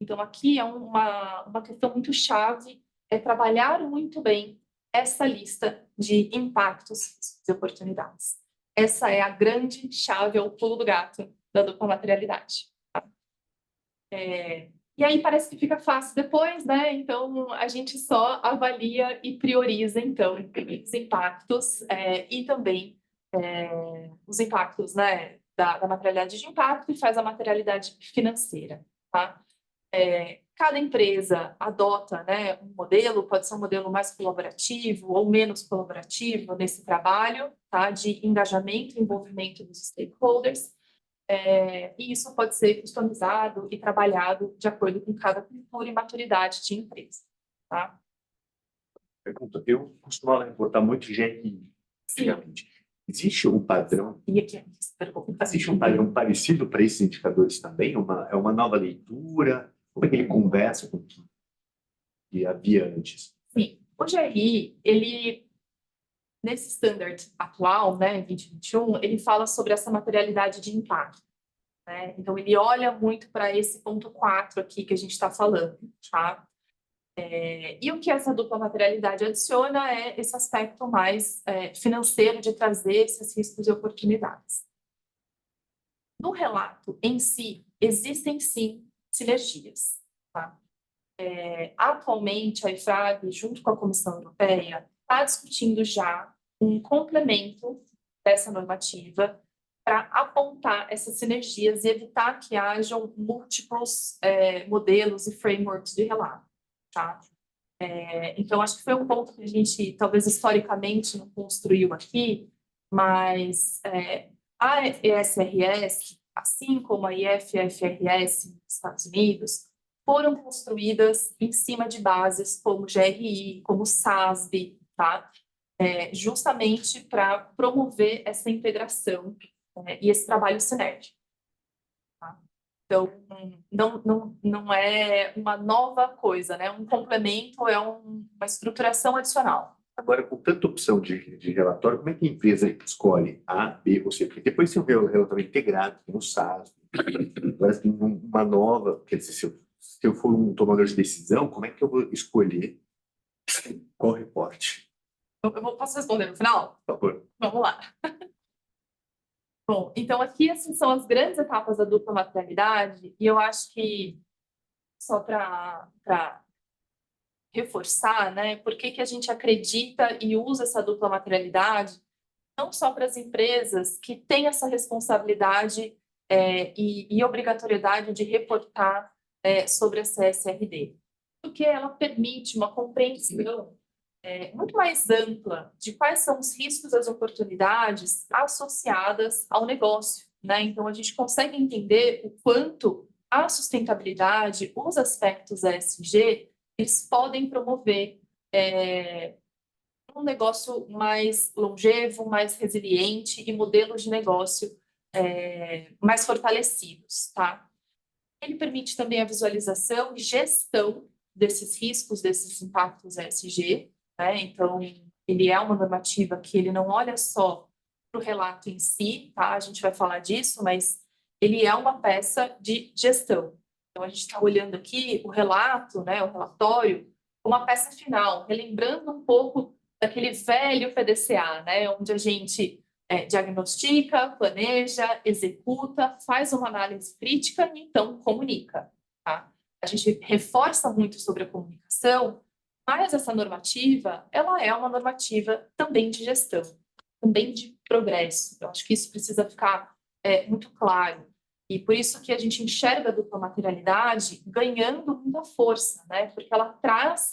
Então, aqui é uma questão muito chave, é trabalhar muito bem essa lista de impactos e oportunidades. Essa é a grande chave, é o pulo do gato da dupla materialidade. Tá? E aí parece que fica fácil depois, né? Então, a gente só avalia e prioriza, então, os impactos e também os impactos, né, da materialidade de impacto e faz a materialidade financeira, tá? Cada empresa adota, né, um modelo, pode ser um modelo mais colaborativo ou menos colaborativo nesse trabalho, tá? De engajamento e envolvimento dos stakeholders. E isso pode ser customizado e trabalhado de acordo com cada cultura e maturidade de empresa. Tá? Pergunta, eu costumava reportar muito GRI antigamente. Existe um padrão? E aqui, Existe um padrão parecido para esses indicadores também? É uma nova leitura? Como é que ele conversa com o que havia antes? Sim, o GRI, ele nesse standard atual, né, 2021, ele fala sobre essa materialidade de impacto. Né? Então, ele olha muito para esse ponto 4 aqui que a gente está falando. Tá? E o que essa dupla materialidade adiciona é esse aspecto mais financeiro de trazer esses riscos e oportunidades. No relato em si, existem sim sinergias. Tá? Atualmente, a IFRAG, junto com a Comissão Europeia, está discutindo já um complemento dessa normativa para apontar essas sinergias e evitar que hajam múltiplos modelos e frameworks de relato. Tá? Então, acho que foi um ponto que a gente, talvez historicamente, não construiu aqui, mas a ESRS, assim como a IFFRS nos Estados Unidos, foram construídas em cima de bases como GRI, como SASB, tá? Justamente para promover essa integração e esse trabalho sinérgico. Tá? Então, não é uma nova coisa, né? Um complemento, é uma estruturação adicional. Agora, com tanta opção de relatório, como é que a empresa escolhe A, B ou C? Porque depois tem um relatório integrado, tem o SAS, agora tem uma nova, quer dizer, se eu for um tomador de decisão, como é que eu vou escolher qual reporte? Posso responder no final? Por favor. Vamos lá. Bom, então aqui essas são as grandes etapas da dupla materialidade, e eu acho que, só para reforçar, né, por que a gente acredita e usa essa dupla materialidade, não só para as empresas que têm essa responsabilidade e obrigatoriedade de reportar sobre a CSRD, porque ela permite uma compreensão muito mais ampla de quais são os riscos e as oportunidades associadas ao negócio, né? Então, a gente consegue entender o quanto a sustentabilidade, os aspectos ESG, eles podem promover um negócio mais longevo, mais resiliente e modelos de negócio mais fortalecidos, tá? Ele permite também a visualização e gestão desses riscos, desses impactos ESG, né? Então, ele é uma normativa que ele não olha só para o relato em si, tá? A gente vai falar disso, mas ele é uma peça de gestão. Então, a gente está olhando aqui o relato, né, o relatório, uma peça final, relembrando um pouco daquele velho PDCA, né, onde a gente diagnostica, planeja, executa, faz uma análise crítica e então comunica, tá? A gente reforça muito sobre a comunicação, mas essa normativa, ela é uma normativa também de gestão, também de progresso. Eu acho que isso precisa ficar muito claro. E por isso que a gente enxerga a dupla materialidade ganhando muita força, né? Porque ela traz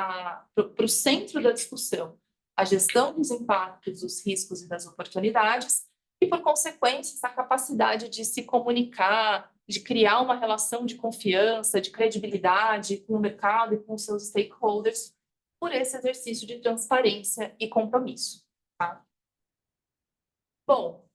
para o centro da discussão a gestão dos impactos, dos riscos e das oportunidades, e, por consequência, essa capacidade de se comunicar, de criar uma relação de confiança, de credibilidade com o mercado e com os seus stakeholders, por esse exercício de transparência e compromisso. Tá? Bom,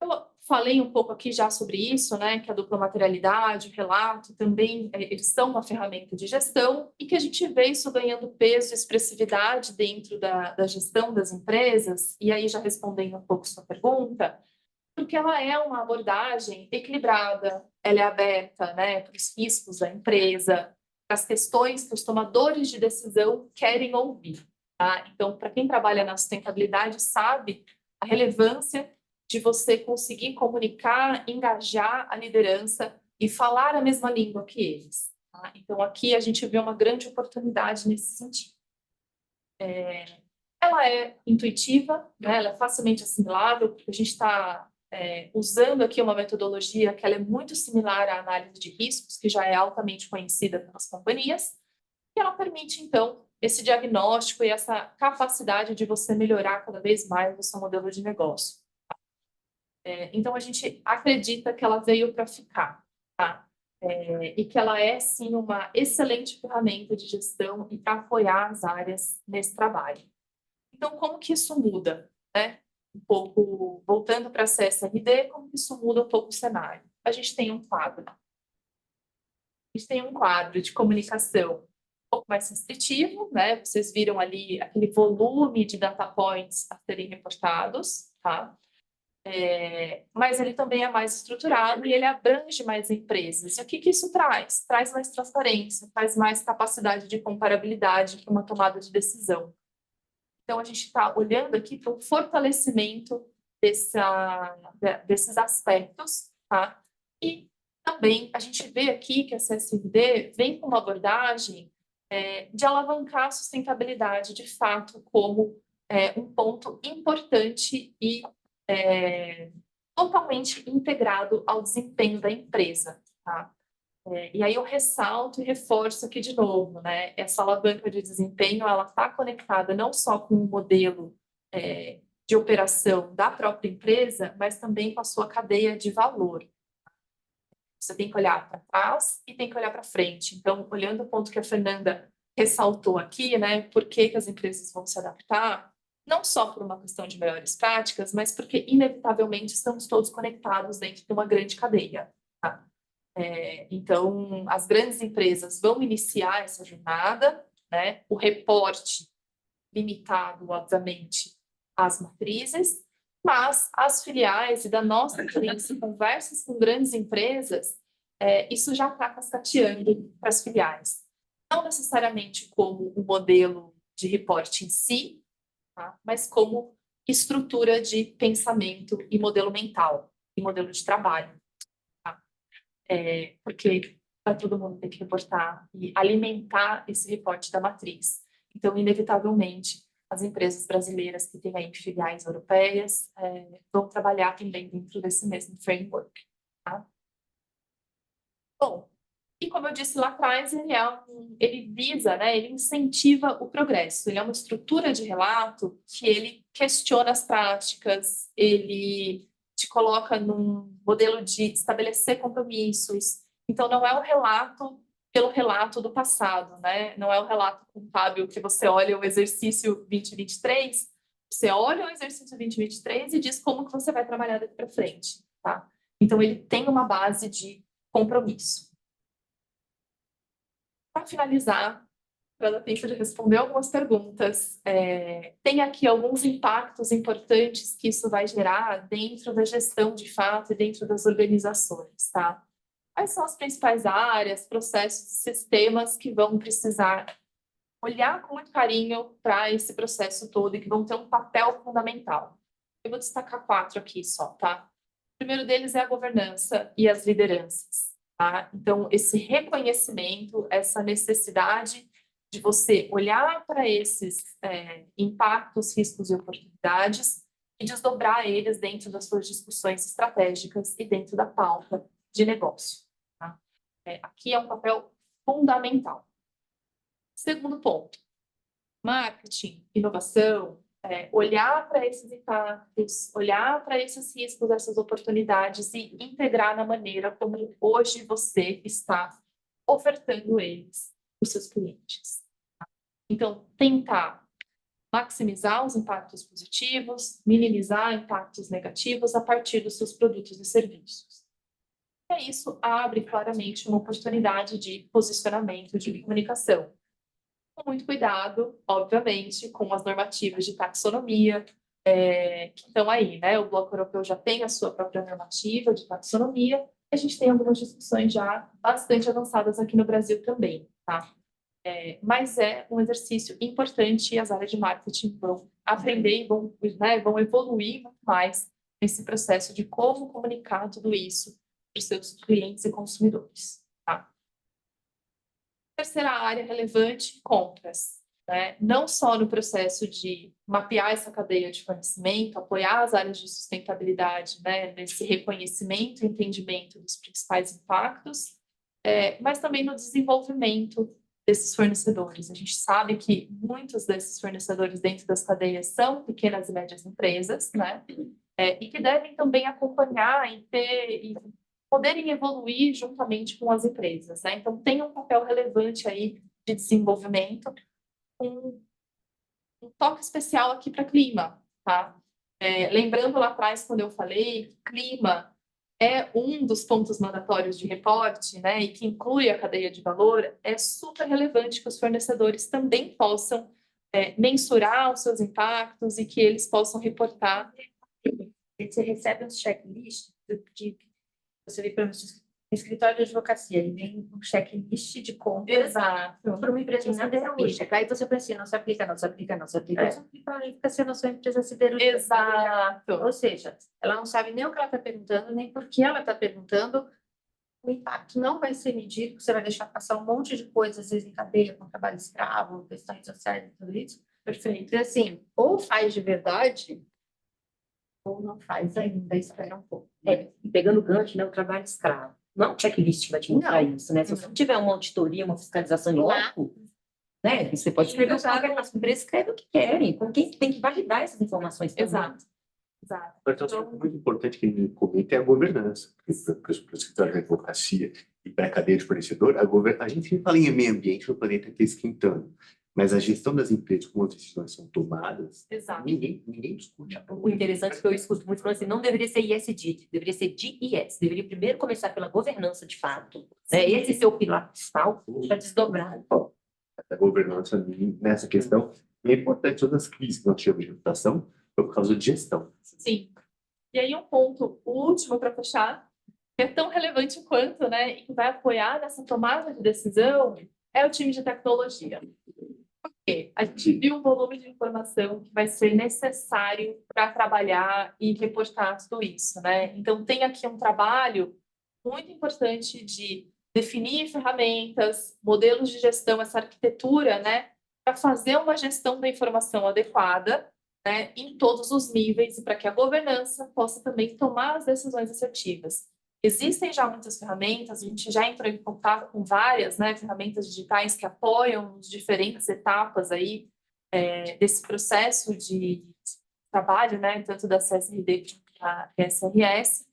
eu falei um pouco aqui já sobre isso, né, que a dupla materialidade, o relato, também eles são uma ferramenta de gestão e que a gente vê isso ganhando peso e expressividade dentro da gestão das empresas, e aí já respondendo um pouco sua pergunta, porque ela é uma abordagem equilibrada, ela é aberta, né, para os riscos da empresa, para as questões que os tomadores de decisão querem ouvir. Tá? Então, para quem trabalha na sustentabilidade, sabe a relevância de você conseguir comunicar, engajar a liderança e falar a mesma língua que eles. Tá? Então, aqui a gente vê uma grande oportunidade nesse sentido. Ela é intuitiva, né? Ela é facilmente assimilável, porque a gente está usando aqui uma metodologia que ela é muito similar à análise de riscos, que já é altamente conhecida pelas companhias, e ela permite, então, esse diagnóstico e essa capacidade de você melhorar cada vez mais o seu modelo de negócio. Então, a gente acredita que ela veio para ficar, tá? E que ela é, sim, uma excelente ferramenta de gestão e para apoiar as áreas nesse trabalho. Então, como que isso muda, né? Um pouco, voltando para a CSRD, como que isso muda um pouco o cenário? A gente tem um quadro. A gente tem um quadro de comunicação um pouco mais restritivo, né? Vocês viram ali aquele volume de data points a serem reportados, tá? Mas ele também é mais estruturado e ele abrange mais empresas. E o que isso traz? Traz mais transparência, traz mais capacidade de comparabilidade para uma tomada de decisão. Então, a gente está olhando aqui para o fortalecimento desses aspectos, tá? E também a gente vê aqui que a CSRD vem com uma abordagem de alavancar a sustentabilidade, de fato, como um ponto importante e totalmente integrado ao desempenho da empresa, tá? E aí eu ressalto e reforço aqui de novo, né? Essa alavanca de desempenho, ela está conectada não só com o modelo de operação da própria empresa, mas também com a sua cadeia de valor. Você tem que olhar para trás e tem que olhar para frente. Então, olhando o ponto que a Fernanda ressaltou aqui, né? Por que as empresas vão se adaptar? Não só por uma questão de melhores práticas, mas porque, inevitavelmente, estamos todos conectados dentro de uma grande cadeia. Tá? Então, as grandes empresas vão iniciar essa jornada, né? O reporte limitado, obviamente, às matrizes, mas as filiais e da nossa experiência, conversas com grandes empresas, isso já está cascateando para as filiais. Não necessariamente como o modelo de reporte em si, tá? Mas como estrutura de pensamento e modelo mental, e modelo de trabalho. Tá? Porque para todo mundo ter que reportar e alimentar esse reporte da matriz. Então, inevitavelmente, as empresas brasileiras que têm aí filiais europeias vão trabalhar também dentro desse mesmo framework. Tá? Bom, e como eu disse lá atrás, ele visa, né, ele incentiva o progresso. Ele é uma estrutura de relato que ele questiona as práticas, ele te coloca num modelo de estabelecer compromissos. Então, não é o relato pelo relato do passado, né? Não é o relato contábil que você olha o exercício 2023, você olha o exercício 2023 e diz como que você vai trabalhar daqui para frente, tá? Então, ele tem uma base de compromisso. Para finalizar, para dar tempo de responder algumas perguntas, tem aqui alguns impactos importantes que isso vai gerar dentro da gestão de fato e dentro das organizações, tá? Quais são as principais áreas, processos e sistemas que vão precisar olhar com muito carinho para esse processo todo e que vão ter um papel fundamental? Eu vou destacar 4 aqui só, tá? O primeiro deles é a governança e as lideranças, tá? Então, esse reconhecimento, essa necessidade de você olhar para esses impactos, riscos e oportunidades e desdobrar eles dentro das suas discussões estratégicas e dentro da pauta de negócio. Tá? Aqui é um papel fundamental. Segundo ponto, marketing, inovação, olhar para esses impactos, olhar para esses riscos, essas oportunidades e integrar na maneira como hoje você está ofertando eles para os seus clientes. Tá? Então, tentar maximizar os impactos positivos, minimizar impactos negativos a partir dos seus produtos e serviços. E isso abre claramente uma oportunidade de posicionamento, de comunicação. Com muito cuidado, obviamente, com as normativas de taxonomia que estão aí, né? O Bloco Europeu já tem a sua própria normativa de taxonomia, e a gente tem algumas discussões já bastante avançadas aqui no Brasil também, tá? Mas é um exercício importante e as áreas de marketing vão aprender e vão evoluir muito mais nesse processo de como comunicar tudo isso para os seus clientes e consumidores. Tá? Terceira área relevante, compras. Né? Não só no processo de mapear essa cadeia de fornecimento, apoiar as áreas de sustentabilidade, né? Nesse reconhecimento e entendimento dos principais impactos, mas também no desenvolvimento desses fornecedores. A gente sabe que muitos desses fornecedores dentro das cadeias são pequenas e médias empresas, né? E que devem também acompanhar e poderem evoluir juntamente com as empresas, né? Então, tem um papel relevante aí de desenvolvimento, um toque especial aqui para clima, tá? Lembrando lá atrás, quando eu falei, clima é um dos pontos mandatórios de reporte, né, e que inclui a cadeia de valor, é super relevante que os fornecedores também possam mensurar os seus impactos e que eles possam reportar. Você recebe um checklist de você vê para o escritório de advocacia, e vem um checklist de compras. Exato. Para uma empresa siderúrgica. Aí você pensa assim, não se aplica, não se aplica, não se aplica. Não se aplica na sua empresa siderúrgica. Exato. Ou seja, ela não sabe nem o que ela está perguntando, nem por que ela está perguntando. O impacto não vai ser medido, você vai deixar passar um monte de coisas, às vezes em cadeia, com trabalho escravo, questões sociais e tudo isso. Perfeito. Então, assim, ou faz de verdade, ou não faz ainda, espera um pouco. E pegando o gancho, né, o trabalho escravo. Não é um checklist que vai te mostrar isso, né? Se você tiver uma auditoria, uma fiscalização em loco, né? Você pode escrever o que as empresas escrevem o que querem, com quem tem que validar essas informações também. Exato. Exato. Então, muito importante que ele comente é a governança. Para o escritório de advocacia e para a cadeia de fornecedor, a gente fala em meio ambiente no planeta que é esquentando. Mas a gestão das empresas, como as decisões são tomadas, Exato. ninguém discute. O interessante é que eu escuto muito falando assim, não deveria ser ISD, deveria ser DIS, deveria primeiro começar pela governança de fato, né? Esse ser o pilar principal para desdobrar. A governança nessa questão. E é importante, todas as crises que nós tivemos de reputação foi por causa de gestão. Sim. E aí um ponto último para fechar, que é tão relevante quanto, né, e que vai apoiar nessa tomada de decisão, é o time de tecnologia. Por quê? A gente viu o volume de informação que vai ser necessário para trabalhar e reportar tudo isso, né? Então tem aqui um trabalho muito importante de definir ferramentas, modelos de gestão, essa arquitetura, né, para fazer uma gestão da informação adequada, né, em todos os níveis e para que a governança possa também tomar as decisões assertivas. Existem já muitas ferramentas, a gente já entrou em contato com várias, né, ferramentas digitais que apoiam as diferentes etapas aí desse processo de trabalho, né, tanto da CSRD quanto da SRS,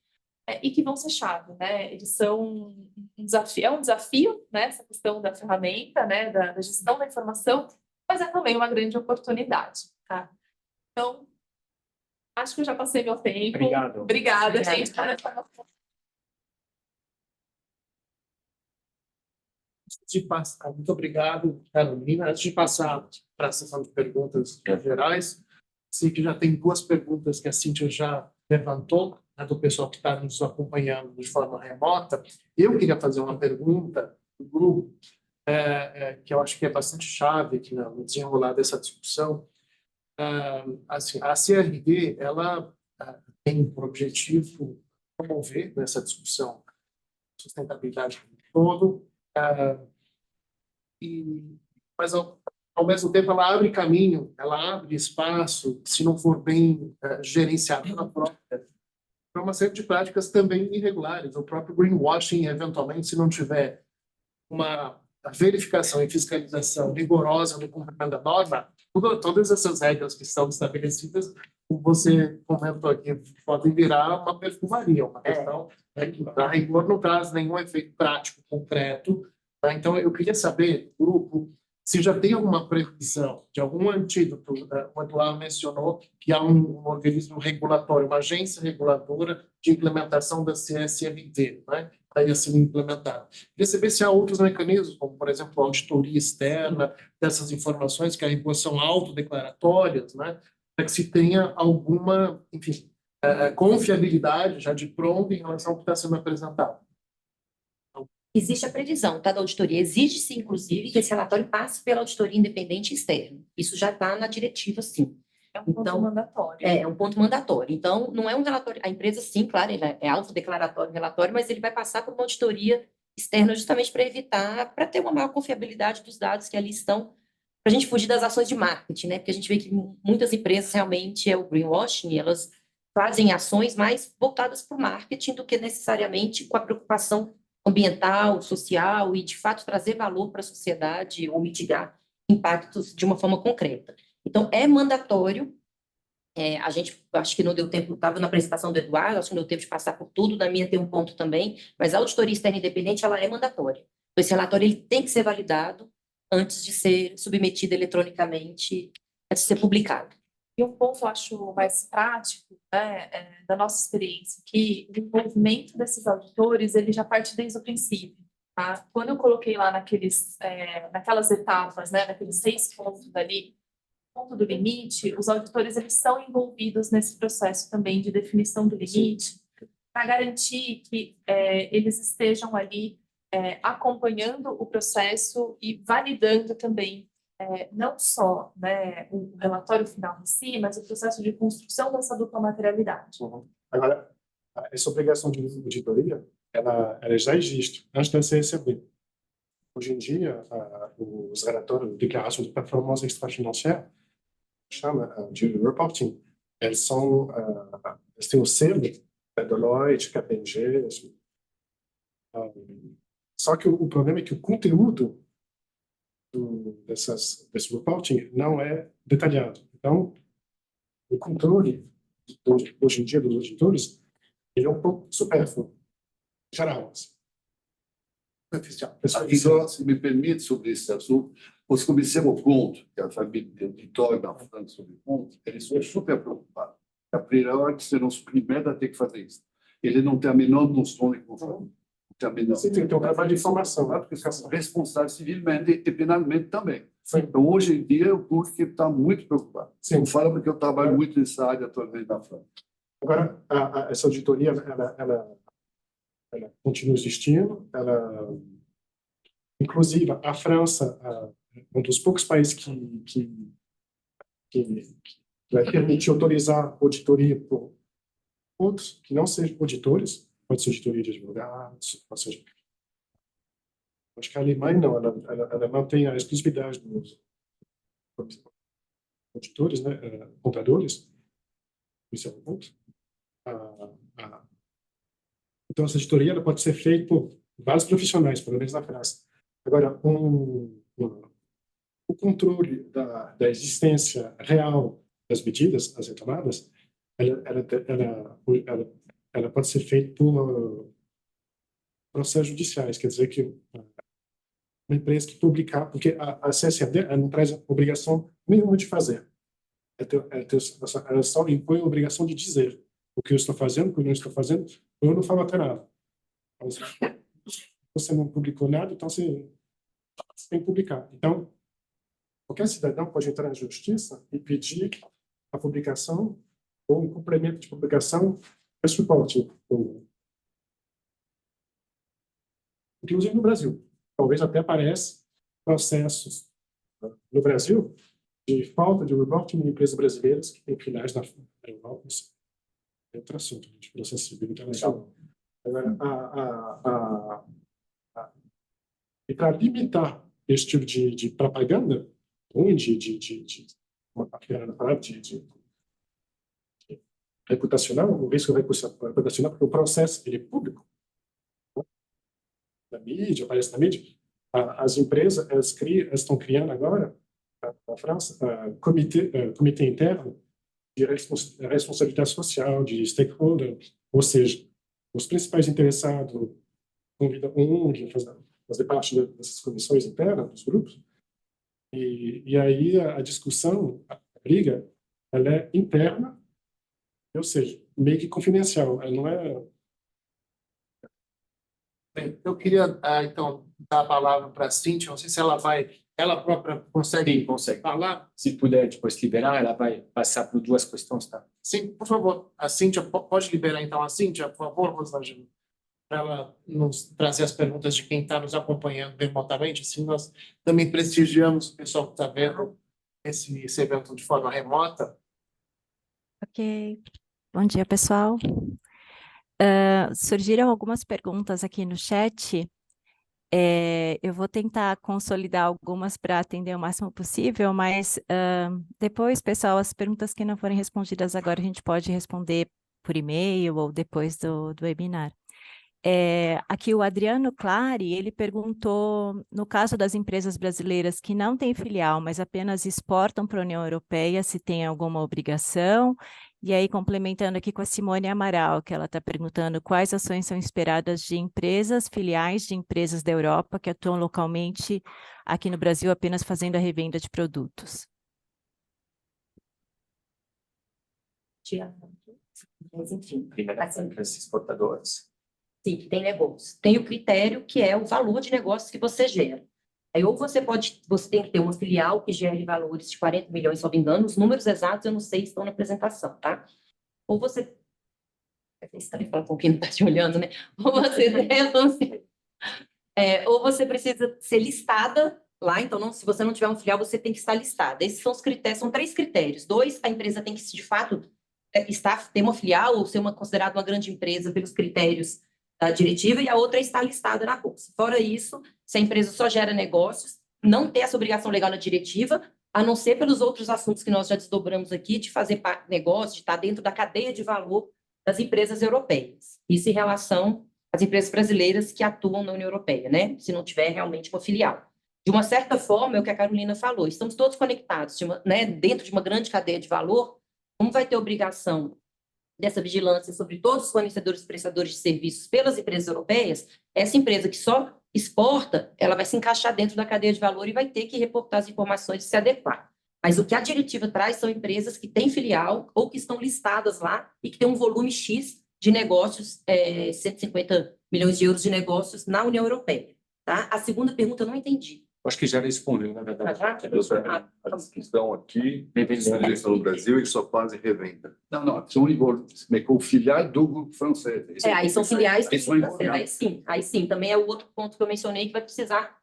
e que vão ser chave, né? Eles são um desafio, né, essa questão da ferramenta, né, da gestão da informação, mas é também uma grande oportunidade, tá? Então, acho que eu já passei meu tempo. Obrigado. Obrigada, gente. Antes de passar, muito obrigado, Carolina. Antes de passar para a sessão de perguntas gerais, sei que já tem duas perguntas que a Cíntia já levantou, né, do pessoal que está nos acompanhando de forma remota. Eu queria fazer uma pergunta do grupo, que eu acho que é bastante chave aqui no desenrolar dessa discussão. Assim, a CRD, ela tem por objetivo promover nessa discussão sustentabilidade como um todo, mas ao mesmo tempo ela abre caminho, ela abre espaço, se não for bem gerenciada pela própria, para uma série de práticas também irregulares. O próprio greenwashing, eventualmente, se não tiver uma verificação e fiscalização rigorosa no cumprimento da norma, todas essas regras que estão estabelecidas, como você comentou aqui, podem virar uma perfumaria, uma questão que, a rigor, não traz nenhum efeito prático concreto. Tá? Então, eu queria saber, grupo, se já tem alguma previsão de algum antídoto. O Eduardo mencionou que há um organismo regulatório, uma agência reguladora de implementação da CSRD, né? Está aí sendo implementado. Queria saber se há outros mecanismos, como, por exemplo, a auditoria externa dessas informações, que a rigor são autodeclaratórias, né? Para que se tenha alguma, enfim, confiabilidade já de pronto em relação ao que está sendo apresentado. Existe a previsão, tá, da auditoria. Exige-se, inclusive, que esse relatório passe pela auditoria independente externa. Isso já está na diretiva, sim. É um ponto mandatório. É um ponto mandatório. Então, não é um relatório... A empresa, sim, claro, ele é autodeclaratório o relatório, mas ele vai passar por uma auditoria externa justamente para evitar, para ter uma maior confiabilidade dos dados que ali estão, para a gente fugir das ações de marketing, né? Porque a gente vê que muitas empresas realmente é o greenwashing, elas fazem ações mais voltadas para o marketing do que necessariamente com a preocupação ambiental, social e, de fato, trazer valor para a sociedade ou mitigar impactos de uma forma concreta. Então, é mandatório. A gente, acho que não deu tempo, estava na apresentação do Eduardo, acho que não deu tempo de passar por tudo, na minha tem um ponto também, mas a auditoria externa independente, ela é mandatória. Então, esse relatório ele tem que ser validado antes de ser submetido eletronicamente, antes de ser publicado. E um ponto, eu acho, mais prático, né, da nossa experiência, que o envolvimento desses auditores, ele já parte desde o princípio, tá? Quando eu coloquei lá naquelas etapas, né, naqueles 6 pontos ali, ponto do limite, os auditores, eles são envolvidos nesse processo também de definição do limite, para garantir que eles estejam ali acompanhando o processo e validando também não só, né, o relatório final em si, mas o processo de construção dessa dupla materialidade. Agora, essa obrigação de auditoria, ela já existe antes da CSRD. Hoje em dia, os relatórios de declaração de performance extra-financiera, chama de reporting, eles têm o selo da Deloitte, KPMG. Só que o problema é que o conteúdo desse reporting não é detalhado. Então, o controle, hoje em dia, dos auditores, ele é um pouco supérfluo, geral. superficial. Aqui só, se me permite, sobre esse assunto, os comissários Conto, que é a família de auditório da França sobre Conto, eles são super preocupados. A priori, serão os primeiros a ter que fazer isso. Ele não tem a menor noção de como fazer. Você tem que ter um trabalho de informação. Porque são responsáveis civilmente e penalmente também. Então, hoje em dia, o público está muito preocupado. Sim. Eu falo porque eu trabalho muito nessa área atualmente na França. Agora, essa auditoria, ela continua existindo. Inclusive, a França, um dos poucos países que vai permitir autorizar auditoria por outros que não sejam auditores, pode ser auditoria de advogados, pode ser... Acho que a Alemanha não, ela mantém a exclusividade dos auditores, né, contadores. Isso é um ponto. Então, essa auditoria ela pode ser feita por vários profissionais, pelo menos na França. Agora, o controle da existência real das medidas a ser tomadas, ela pode ser feita por processos judiciais, quer dizer que uma empresa que publicar, porque a CSRD não traz obrigação nenhuma de fazer, ela só impõe a obrigação de dizer o que eu estou fazendo, o que eu não estou fazendo, eu não falo até nada. Você não publicou nada, então você tem que publicar. Então, qualquer cidadão pode entrar na justiça e pedir a publicação ou um complemento de publicação esse suporte. Inclusive no Brasil. Talvez até apareça processos no Brasil de falta de reporting de empresas brasileiras que têm filiais na Europa. É outro assunto, de processo civil internacional. Agora, e para limitar esse tipo de propaganda, ruim, de reputacional, o risco reputacional, porque o processo ele é público, né? Na mídia, aparece na mídia. As empresas elas estão criando agora, na França, comitê interno de responsabilidade social, de stakeholder, ou seja, os principais interessados convidam ONG a fazer parte dessas comissões internas, dos grupos, e aí a discussão, a briga, ela é interna, ou seja, meio que confidencial, ela não é... Bem, eu queria, então, dar a palavra para a Cíntia, não sei se ela própria consegue falar. Se puder depois liberar, ela vai passar por duas questões, tá? Sim, por favor. A Cíntia, pode liberar então a Cíntia, por favor, Rosângela, para ela nos trazer as perguntas de quem está nos acompanhando remotamente. Assim, nós também prestigiamos o pessoal que está vendo esse evento de forma remota. Ok. Bom dia, pessoal. Surgiram algumas perguntas aqui no chat. Eu vou tentar consolidar algumas para atender o máximo possível, mas depois, pessoal, as perguntas que não forem respondidas agora, a gente pode responder por e-mail ou depois do webinar. Aqui o Adriano Clari, ele perguntou, no caso das empresas brasileiras que não têm filial, mas apenas exportam para a União Europeia, se tem alguma obrigação. E aí, complementando aqui com a Simone Amaral, que ela está perguntando quais ações são esperadas de empresas, filiais de empresas da Europa que atuam localmente aqui no Brasil, apenas fazendo a revenda de produtos. Mas, enfim, Empresas exportadoras. sim, tem negócio. Tem o critério que é o valor de negócio que você gera. Aí, ou você tem que ter uma filial que gere valores de 40 milhões, se não me engano, os números exatos eu não sei, estão na apresentação, tá? Ou você... É estranho falar com quem não está te olhando, né? Ou você precisa ser listada lá, então, não, se você não tiver uma filial, você tem que estar listada. Esses são os critérios, são 3 critérios. 2, a empresa tem que, de fato, ter uma filial ou ser considerada uma grande empresa pelos critérios da diretiva, e a outra é estar listada na bolsa. Fora isso, se a empresa só gera negócios, não ter essa obrigação legal na diretiva, a não ser pelos outros assuntos que nós já desdobramos aqui, de fazer negócio, de estar dentro da cadeia de valor das empresas europeias. Isso em relação às empresas brasileiras que atuam na União Europeia, né? Se não tiver realmente uma filial. De uma certa forma, é o que a Carolina falou, estamos todos conectados, né? Dentro de uma grande cadeia de valor, como vai ter obrigação dessa vigilância sobre todos os fornecedores e prestadores de serviços pelas empresas europeias, essa empresa que só exporta, ela vai se encaixar dentro da cadeia de valor e vai ter que reportar as informações e se adequar. Mas o que a diretiva traz são empresas que têm filial ou que estão listadas lá e que têm um volume X de negócios, 150 milhões de euros de negócios na União Europeia. Tá? A segunda pergunta eu não entendi. Acho que já respondeu, na verdade. A descrição aqui, direção no Brasil, eles só fazem revenda. Não, são envolvidos, mas com filial do grupo francês. Aí são filiais, Aí aí sim, também é o outro ponto que eu mencionei, que vai precisar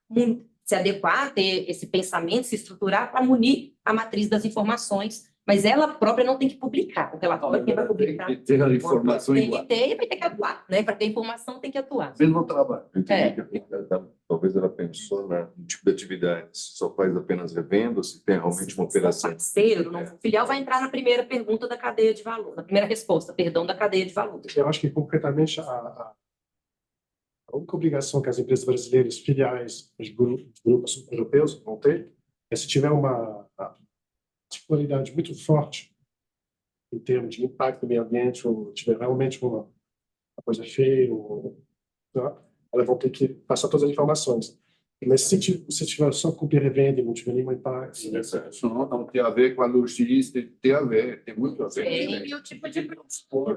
se adequar, ter esse pensamento, se estruturar para munir a matriz das informações, mas ela própria não tem que publicar. O relatório quem vai publicar tem que ter a informação tem igual. que ter e vai ter que atuar, né? Para ter informação tem que atuar. Mesmo trabalho. Talvez ela pensou no tipo de atividade, se só faz apenas revenda ou se tem realmente uma operação. Parceiro, não, o filial vai entrar na primeira pergunta da cadeia de valor, na primeira resposta, perdão, da cadeia de valor. Eu acho que, concretamente, a única obrigação que as empresas brasileiras, filiais dos grupos europeus vão ter é se tiver uma particularidade muito forte em termos de impacto no meio ambiente, ou tiver realmente uma coisa feia, elas vão ter que passar todas as informações. Mas se tiver só cobrir revenda e não tiver nenhum impacto... Isso não tem a ver com a logística, tem a ver, tem muito a ver. E o tipo de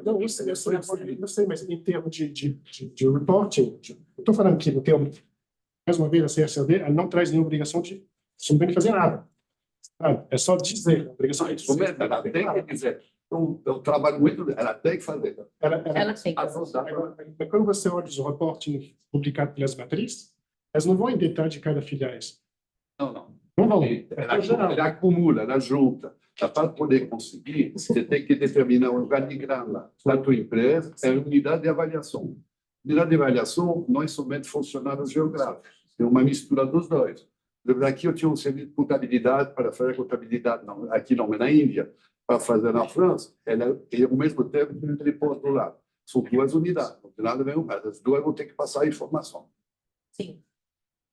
Não, eu sei, mas em termos de reporting, eu estou falando que, no termo, mais uma vez, a CSLD ela não traz nenhuma obrigação de você não tem que fazer nada. É só dizer. A obrigação de dizer. Ela tem que dizer. Eu trabalho muito, ela tem que fazer. Ela tem que fazer. Mas quando você olha os reporting publicados pelas matrizes, elas não vão em detalhe de cada filiais. Não. Não vão. Ela acumula, ela junta. Para poder conseguir, você tem que determinar um organigrama da tua empresa, é uma unidade de avaliação. Unidade de avaliação não é somente funcionários geográficos, é uma mistura dos dois. Aqui eu tinha um serviço de contabilidade para fazer contabilidade, não, aqui não, mas na Índia, para fazer na França, e ao mesmo tempo ele pôs do lado. São duas unidades, não tem nada a ver com as duas vão ter que passar a informação. Sim.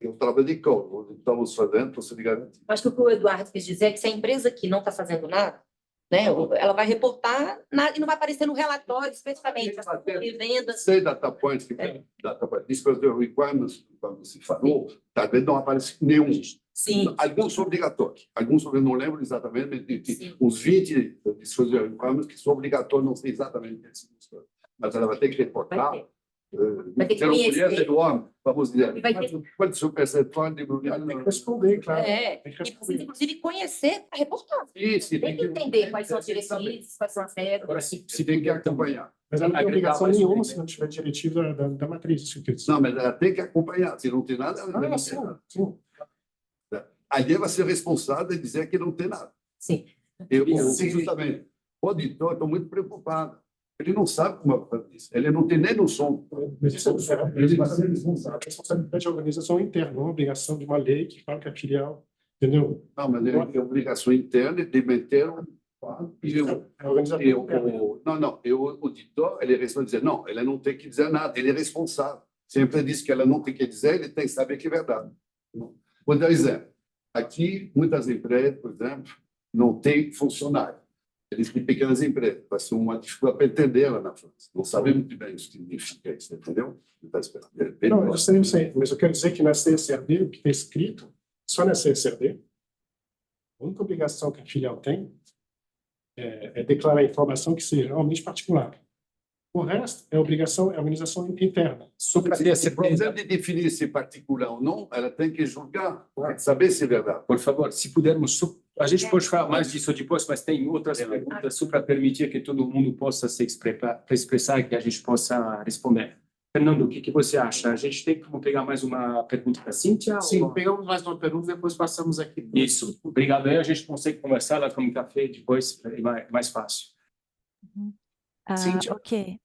Eu trabalho de código, estamos fazendo, para você garantir. Acho que o que o Eduardo quis dizer é que se a empresa aqui não está fazendo nada, né, ela vai reportar nada e não vai aparecer no relatório especificamente. Venda. Sei data points, disclosure requirements, quando se falou, talvez não apareça nenhum. Sim. Alguns são obrigatórios, alguns eu não lembro exatamente, mas uns 20 disclosure requirements que são obrigatórios, não sei exatamente esses, mas ela vai ter que reportar. Vai ter que conhecer do homem, vamos dizer, Pode ser percentual de responder, claro. E precisa, inclusive, conhecer a reportagem. Isso, tem que entender quais são as diretrizes, quais são as regras. Agora, se tem que acompanhar. Mas ela não tem obrigação nenhuma se não tiver diretiva da matriz. Não, mas ela tem que acompanhar. Se não tem nada, ela não tem nada. Aí vai ser responsável de dizer que não tem nada. Sim. Eu justamente, o auditor, estou muito preocupado. Ele não sabe como fazer isso. Ele não tem nem noção. Mas isso é responsabilidade da organização interna, não é uma obrigação de uma lei que fala que é filial, entendeu? Não, mas ele tem obrigação interna de meter o auditor, ele é responsável de dizer, não, ele não tem que dizer nada, ele é responsável. Sempre diz que ela não tem que dizer, ele tem que saber que é verdade. Vou dar um exemplo. Aqui, muitas empresas, por exemplo, não têm funcionário. Eles têm pequenas empresas, vai ser uma dificuldade para entender lá na França. Não sabem muito bem o que significa isso, entendeu? Não, eu sei, mas eu quero dizer que na CSRD, o que está escrito, só na CSRD, a única obrigação que a filial tem é declarar a informação que seja realmente particular. O resto é obrigação, é organização interna. Se precisa de definir se é particular ou não, ela tem que julgar, saber se é verdade. Por favor, se pudermos, a gente pode falar mais disso depois, mas tem outras perguntas só para permitir que todo mundo possa se expressar e que a gente possa responder. Fernando, o que você acha? A gente tem como pegar mais uma pergunta para a Cíntia? Sim, pegamos mais uma pergunta e depois passamos aqui. Isso, obrigado. Aí a gente consegue conversar lá com o café depois, é mais fácil. Ok.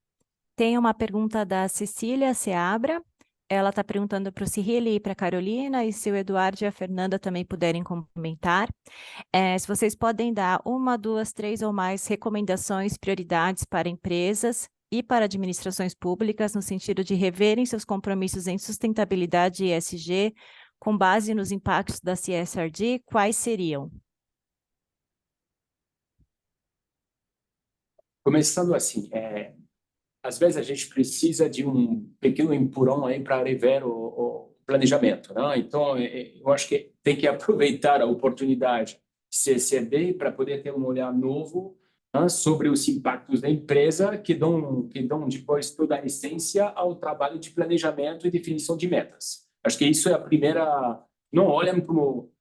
Tem uma pergunta da Cecília Seabra. Ela está perguntando para o Cyril e para a Carolina, e se o Eduardo e a Fernanda também puderem comentar. Se vocês podem dar 1, 2, 3 ou mais recomendações, prioridades para empresas e para administrações públicas, no sentido de reverem seus compromissos em sustentabilidade e ESG, com base nos impactos da CSRD, quais seriam? Começando assim, às vezes a gente precisa de um pequeno empurrão aí para rever planejamento, né? Então, eu acho que tem que aproveitar a oportunidade de CSRD para poder ter um olhar novo, né, sobre os impactos da empresa que dão depois toda a essência ao trabalho de planejamento e definição de metas. Acho que isso é a primeira. Não olham como.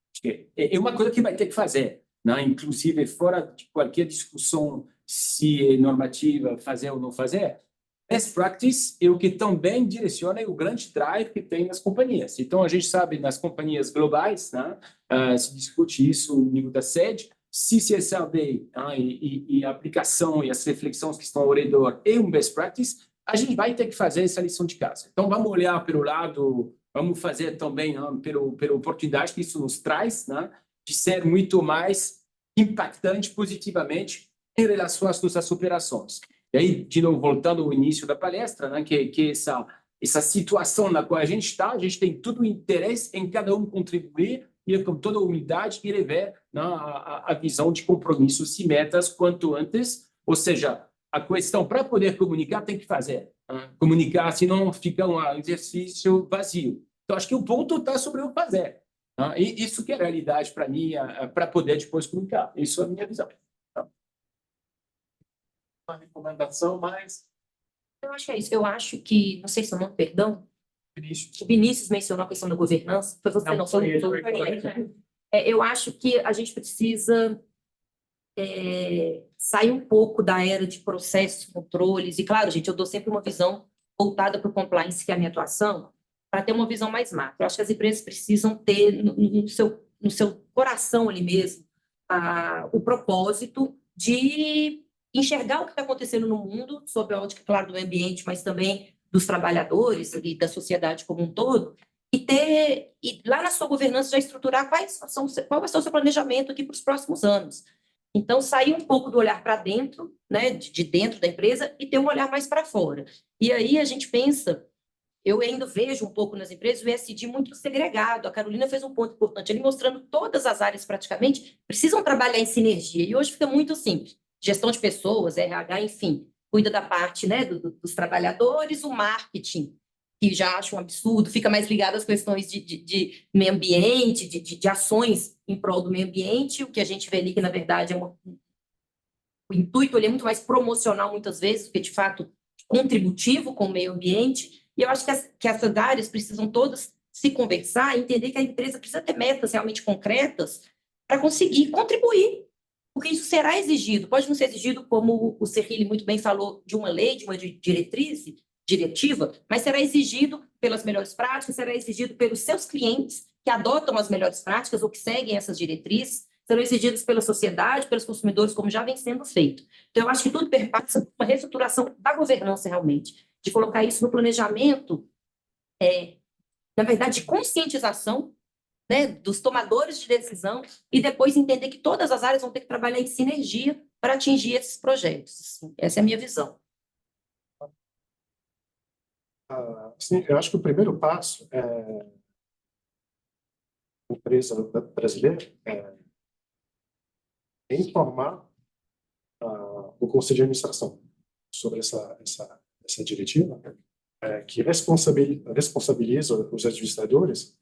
É uma coisa que vai ter que fazer, né? Inclusive, fora de qualquer discussão se é normativa, fazer ou não fazer, best practice é o que também direciona o grande drive que tem nas companhias. Então, a gente sabe, nas companhias globais, né, se discute isso no nível da sede, se CSRD, e a aplicação e as reflexões que estão ao redor é um best practice, a gente vai ter que fazer essa lição de casa. Então, vamos olhar pelo lado, vamos fazer também, né, pela oportunidade que isso nos traz, né, de ser muito mais impactante positivamente em relação às nossas operações. E aí, de novo, voltando ao início da palestra, né, que essa situação na qual a gente está, a gente tem todo o interesse em cada um contribuir e, com toda a humildade, ir ver, né, a visão de compromissos e metas quanto antes. Ou seja, a questão para poder comunicar tem que fazer. Né? Comunicar, senão fica um exercício vazio. Então, acho que o ponto está sobre o fazer. Né? E isso que é a realidade para mim, para poder depois comunicar. Isso é a minha visão. Uma recomendação, mas... Eu acho que é isso. Eu acho que, não sei se eu não, perdão, o Vinícius mencionou a questão da governança. Foi você, não foi ele. Eu acho que a gente precisa sair um pouco da era de processos, controles. E, claro, gente, eu dou sempre uma visão voltada para o compliance, que é a minha atuação, para ter uma visão mais macro. Eu acho que as empresas precisam ter no seu coração ali mesmo o propósito de enxergar o que está acontecendo no mundo, sob a ótica, claro, do ambiente, mas também dos trabalhadores e da sociedade como um todo, e lá na sua governança já estruturar qual vai ser o seu planejamento aqui para os próximos anos. Então, sair um pouco do olhar para dentro, né, de dentro da empresa, e ter um olhar mais para fora. E aí a gente pensa, eu ainda vejo um pouco nas empresas o ESG muito segregado. A Carolina fez um ponto importante ali, mostrando todas as áreas praticamente precisam trabalhar em sinergia. E hoje fica muito simples. Gestão de pessoas, RH, enfim, cuida da parte, né, dos trabalhadores, o marketing, que já acho um absurdo, fica mais ligado às questões de meio ambiente, de ações em prol do meio ambiente, o que a gente vê ali que, na verdade, o intuito ele é muito mais promocional, muitas vezes, do que, de fato, contributivo com o meio ambiente. E eu acho que essas áreas precisam todas se conversar e entender que a empresa precisa ter metas realmente concretas para conseguir contribuir, porque isso será exigido. Pode não ser exigido, como o Serrilli muito bem falou, de uma lei, de uma diretiva, mas será exigido pelas melhores práticas, será exigido pelos seus clientes que adotam as melhores práticas ou que seguem essas diretrizes, serão exigidos pela sociedade, pelos consumidores, como já vem sendo feito. Então, eu acho que tudo perpassa por uma reestruturação da governança, realmente, de colocar isso no planejamento, na verdade, de conscientização, né, dos tomadores de decisão, e depois entender que todas as áreas vão ter que trabalhar em sinergia para atingir esses projetos. Essa é a minha visão. Sim, eu acho que o primeiro passo é a empresa brasileira informar o Conselho de Administração sobre essa diretiva, que responsabiliza os administradores.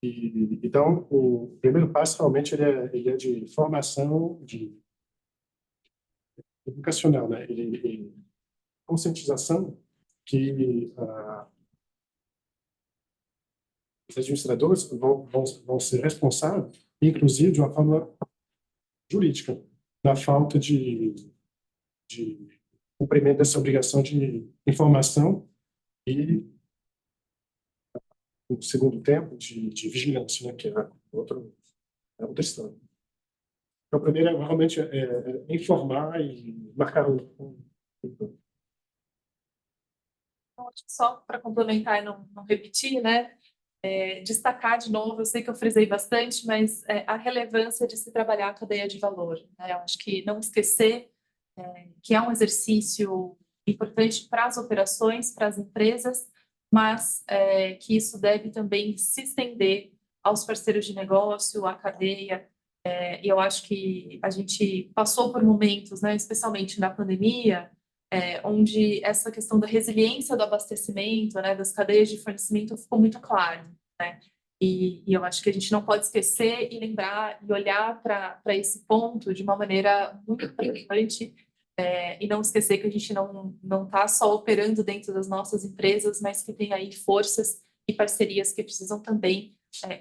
Então, o primeiro passo realmente ele é de formação educacional, né? Ele conscientização que os administradores vão ser responsáveis, inclusive de uma forma jurídica, na falta de cumprimento dessa obrigação de informação e, no segundo tempo, de vigilância, né, que é outra história. Então, primeiro, realmente, informar e marcar Só para complementar e não repetir, né? Destacar de novo, eu sei que eu frisei bastante, mas a relevância de se trabalhar a cadeia de valor. Né? Eu acho que não esquecer que é um exercício importante para as operações, para as empresas, mas que isso deve também se estender aos parceiros de negócio, à cadeia. E eu acho que a gente passou por momentos, né, especialmente na pandemia, onde essa questão da resiliência do abastecimento, né, das cadeias de fornecimento ficou muito claro, né? E eu acho que a gente não pode esquecer e lembrar e olhar para esse ponto de uma maneira muito importante, e não esquecer que a gente não está só operando dentro das nossas empresas, mas que tem aí forças e parcerias que precisam também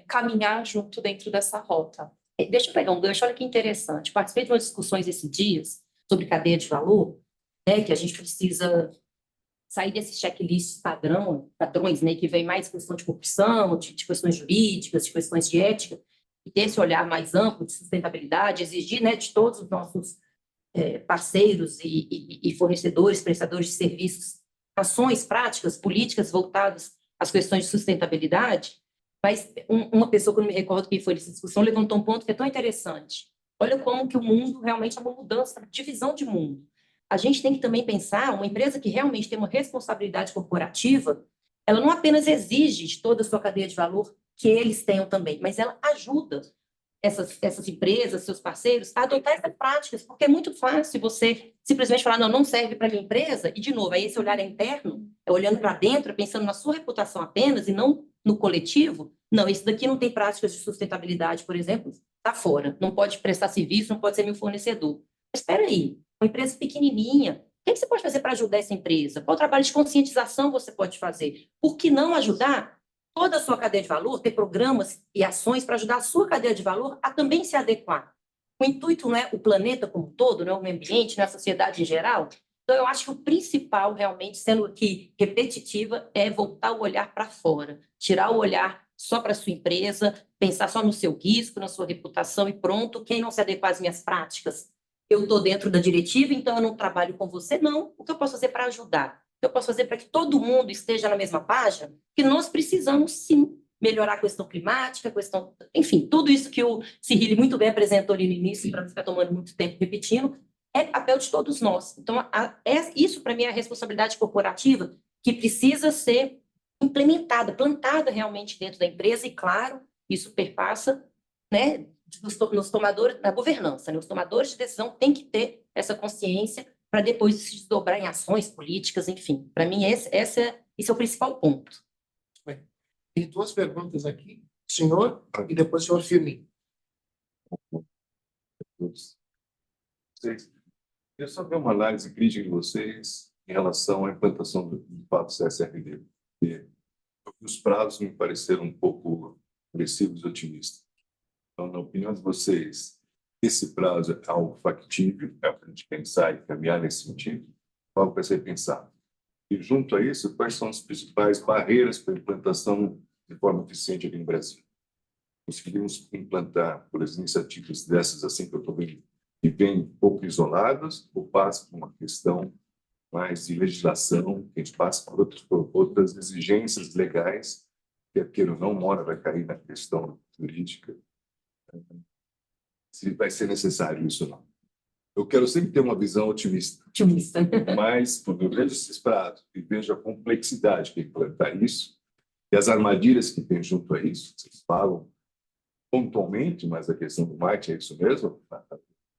caminhar junto dentro dessa rota. Deixa eu pegar um gancho, olha que interessante. Participei de umas discussões esses dias sobre cadeia de valor, né, que a gente precisa sair desses checklists padrões, né, que vem mais questão de corrupção, de questões jurídicas, de questões de ética, e ter esse olhar mais amplo de sustentabilidade, exigir, né, de todos os nossos parceiros e fornecedores, prestadores de serviços, ações práticas, políticas voltadas às questões de sustentabilidade. Mas uma pessoa, que eu não me recordo quem foi nessa discussão, levantou um ponto que é tão interessante. Olha como que o mundo realmente é uma mudança, de visão de mundo. A gente tem que também pensar, uma empresa que realmente tem uma responsabilidade corporativa, ela não apenas exige de toda a sua cadeia de valor que eles tenham também, mas ela ajuda essas empresas, seus parceiros, a adotar essas práticas, porque é muito fácil você simplesmente falar, não serve para a minha empresa, e, de novo, aí esse olhar é interno, é olhando para dentro, pensando na sua reputação apenas e não no coletivo. Não, esse daqui não tem práticas de sustentabilidade, por exemplo, está fora, não pode prestar serviço, não pode ser meu fornecedor. Mas espera aí, uma empresa pequenininha, o que você pode fazer para ajudar essa empresa? Qual trabalho de conscientização você pode fazer? Por que não ajudar toda a sua cadeia de valor, ter programas e ações para ajudar a sua cadeia de valor a também se adequar? O intuito não é o planeta como um todo, não é o meio ambiente, não é a sociedade em geral. Então, eu acho que o principal, realmente, sendo aqui repetitiva, é voltar o olhar para fora, tirar o olhar só para a sua empresa, pensar só no seu risco, na sua reputação e pronto. Quem não se adequar às minhas práticas, eu estou dentro da diretiva, então eu não trabalho com você, não. O que eu posso fazer para ajudar? O que eu posso fazer para que todo mundo esteja na mesma página? Que nós precisamos, sim, melhorar a questão climática, enfim, tudo isso que o Cyrille muito bem apresentou ali no início, para não ficar tomando muito tempo repetindo, é papel de todos nós. Então, isso, para mim, é a responsabilidade corporativa que precisa ser implementada, plantada realmente dentro da empresa, e, claro, isso perpassa, né, nos tomadores, na governança, né? Os tomadores de decisão têm que ter essa consciência para depois se desdobrar em ações políticas, enfim. Para mim, esse é o principal ponto. Bem, tem duas perguntas aqui, senhor, e depois o senhor Firmino. Eu só ver uma análise crítica de vocês em relação à implantação do fato CSRD. Os prazos me pareceram um pouco agressivos e otimistas. Então, na opinião de vocês, esse prazo é algo factível, é para a gente pensar e caminhar nesse sentido? Algo para ser pensado. E, junto a isso, quais são as principais barreiras para a implantação de forma eficiente aqui no Brasil? Conseguimos implantar, por as iniciativas dessas, assim que eu estou vendo, que vêm um pouco isoladas, ou passa por uma questão mais de legislação, que a gente passa por outras exigências legais, que aquilo não mora, vai cair na questão jurídica, se vai ser necessário isso ou não. Eu quero sempre ter uma visão otimista. Mas, quando eu vejo esses prazos e vejo a complexidade que é implantar isso, e as armadilhas que tem junto a isso, vocês falam pontualmente, mas a questão do marketing é isso mesmo.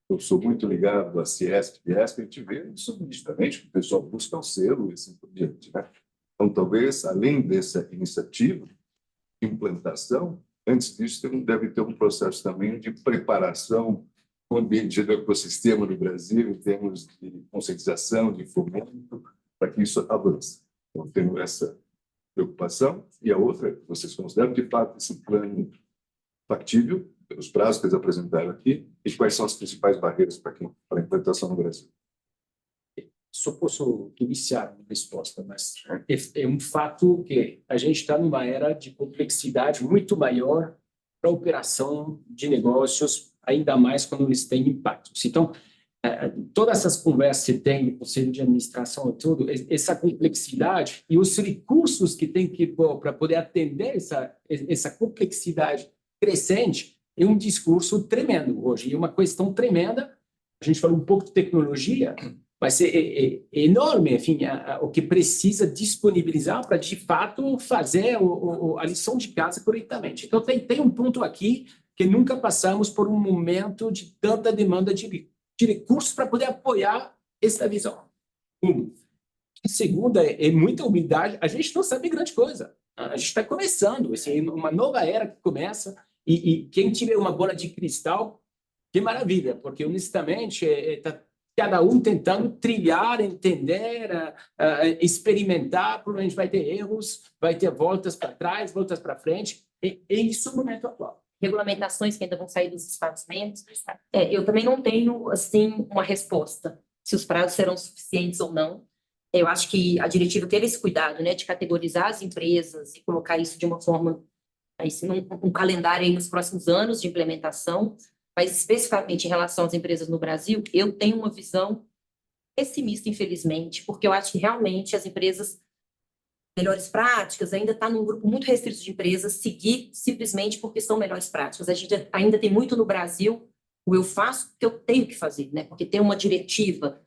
Eu sou muito ligado a Ciesp, Fiesp, a gente vê isso nitidamente, que o pessoal busca o selo e assim por diante, né? Então, talvez, além dessa iniciativa de implantação, antes disso, deve ter um processo também de preparação do ambiente do ecossistema no Brasil, em termos de conscientização, de fomento, para que isso avance. Então, tenho essa preocupação. E a outra, vocês consideram, de fato, esse plano factível, pelos prazos que eles apresentaram aqui, e quais são as principais barreiras para a implantação no Brasil? Só posso iniciar uma resposta, mas é um fato que a gente está numa era de complexidade muito maior para a operação de negócios, ainda mais quando eles têm impactos. Então, todas essas conversas que tem, o conselho de administração e tudo, essa complexidade e os recursos que tem que pôr para poder atender essa complexidade crescente, é um discurso tremendo hoje, e uma questão tremenda. A gente falou um pouco de tecnologia, mas é enorme, enfim, o que precisa disponibilizar para, de fato, fazer a lição de casa corretamente. Então, tem um ponto aqui que nunca passamos por um momento de tanta demanda de recursos para poder apoiar essa visão. A segunda é muita humildade. A gente não sabe grande coisa. A gente está começando, assim, uma nova era que começa, e quem tiver uma bola de cristal, que maravilha, porque honestamente está cada um tentando trilhar, entender, experimentar, provavelmente vai ter erros, vai ter voltas para trás, voltas para frente, e isso é o momento atual. Regulamentações que ainda vão sair dos Estados-membros. Eu também não tenho, assim, uma resposta, se os prazos serão suficientes ou não. Eu acho que a diretiva teve esse cuidado, né, de categorizar as empresas e colocar isso de uma forma, assim, um calendário aí nos próximos anos de implementação, mas especificamente em relação às empresas no Brasil, eu tenho uma visão pessimista, infelizmente, porque eu acho que realmente as empresas melhores práticas ainda está num grupo muito restrito de empresas seguir simplesmente porque são melhores práticas. A gente ainda tem muito no Brasil o eu faço porque eu tenho que fazer, né? Porque tem uma diretiva,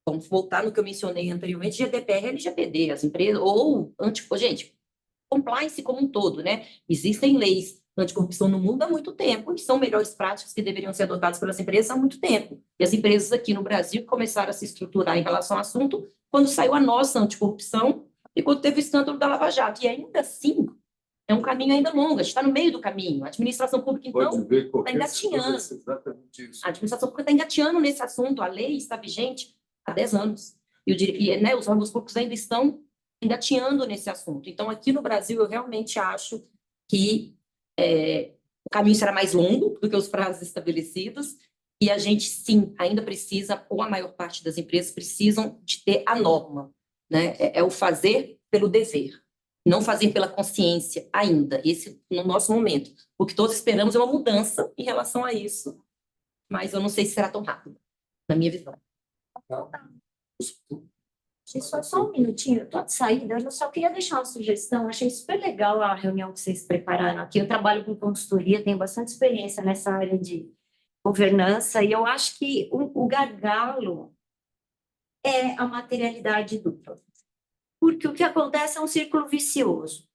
vamos voltar no que eu mencionei anteriormente, GDPR e LGPD, as empresas, ou gente, compliance como um todo, né? Existem leis anticorrupção no mundo há muito tempo e são melhores práticas que deveriam ser adotadas pelas empresas há muito tempo. E as empresas aqui no Brasil começaram a se estruturar em relação ao assunto quando saiu a nossa anticorrupção e quando teve o escândalo da Lava Jato. E ainda assim, é um caminho ainda longo, a gente está no meio do caminho. A administração pública, então, está engatinhando. A administração pública está engatinhando nesse assunto, a lei está vigente há 10 anos. Né, os órgãos públicos ainda estão engatinhando nesse assunto. Então, aqui no Brasil, eu realmente acho que o caminho será mais longo do que os prazos estabelecidos e a gente, sim, ainda precisa, ou a maior parte das empresas precisam de ter a norma, né? É o fazer pelo dever, não fazer pela consciência ainda, esse no nosso momento. O que todos esperamos é uma mudança em relação a isso, mas eu não sei se será tão rápido, na minha visão. Só um minutinho, eu estou de saída, eu só queria deixar uma sugestão, achei super legal a reunião que vocês prepararam aqui, eu trabalho com consultoria, tenho bastante experiência nessa área de governança, e eu acho que o gargalo é a materialidade dupla, porque o que acontece é um círculo vicioso.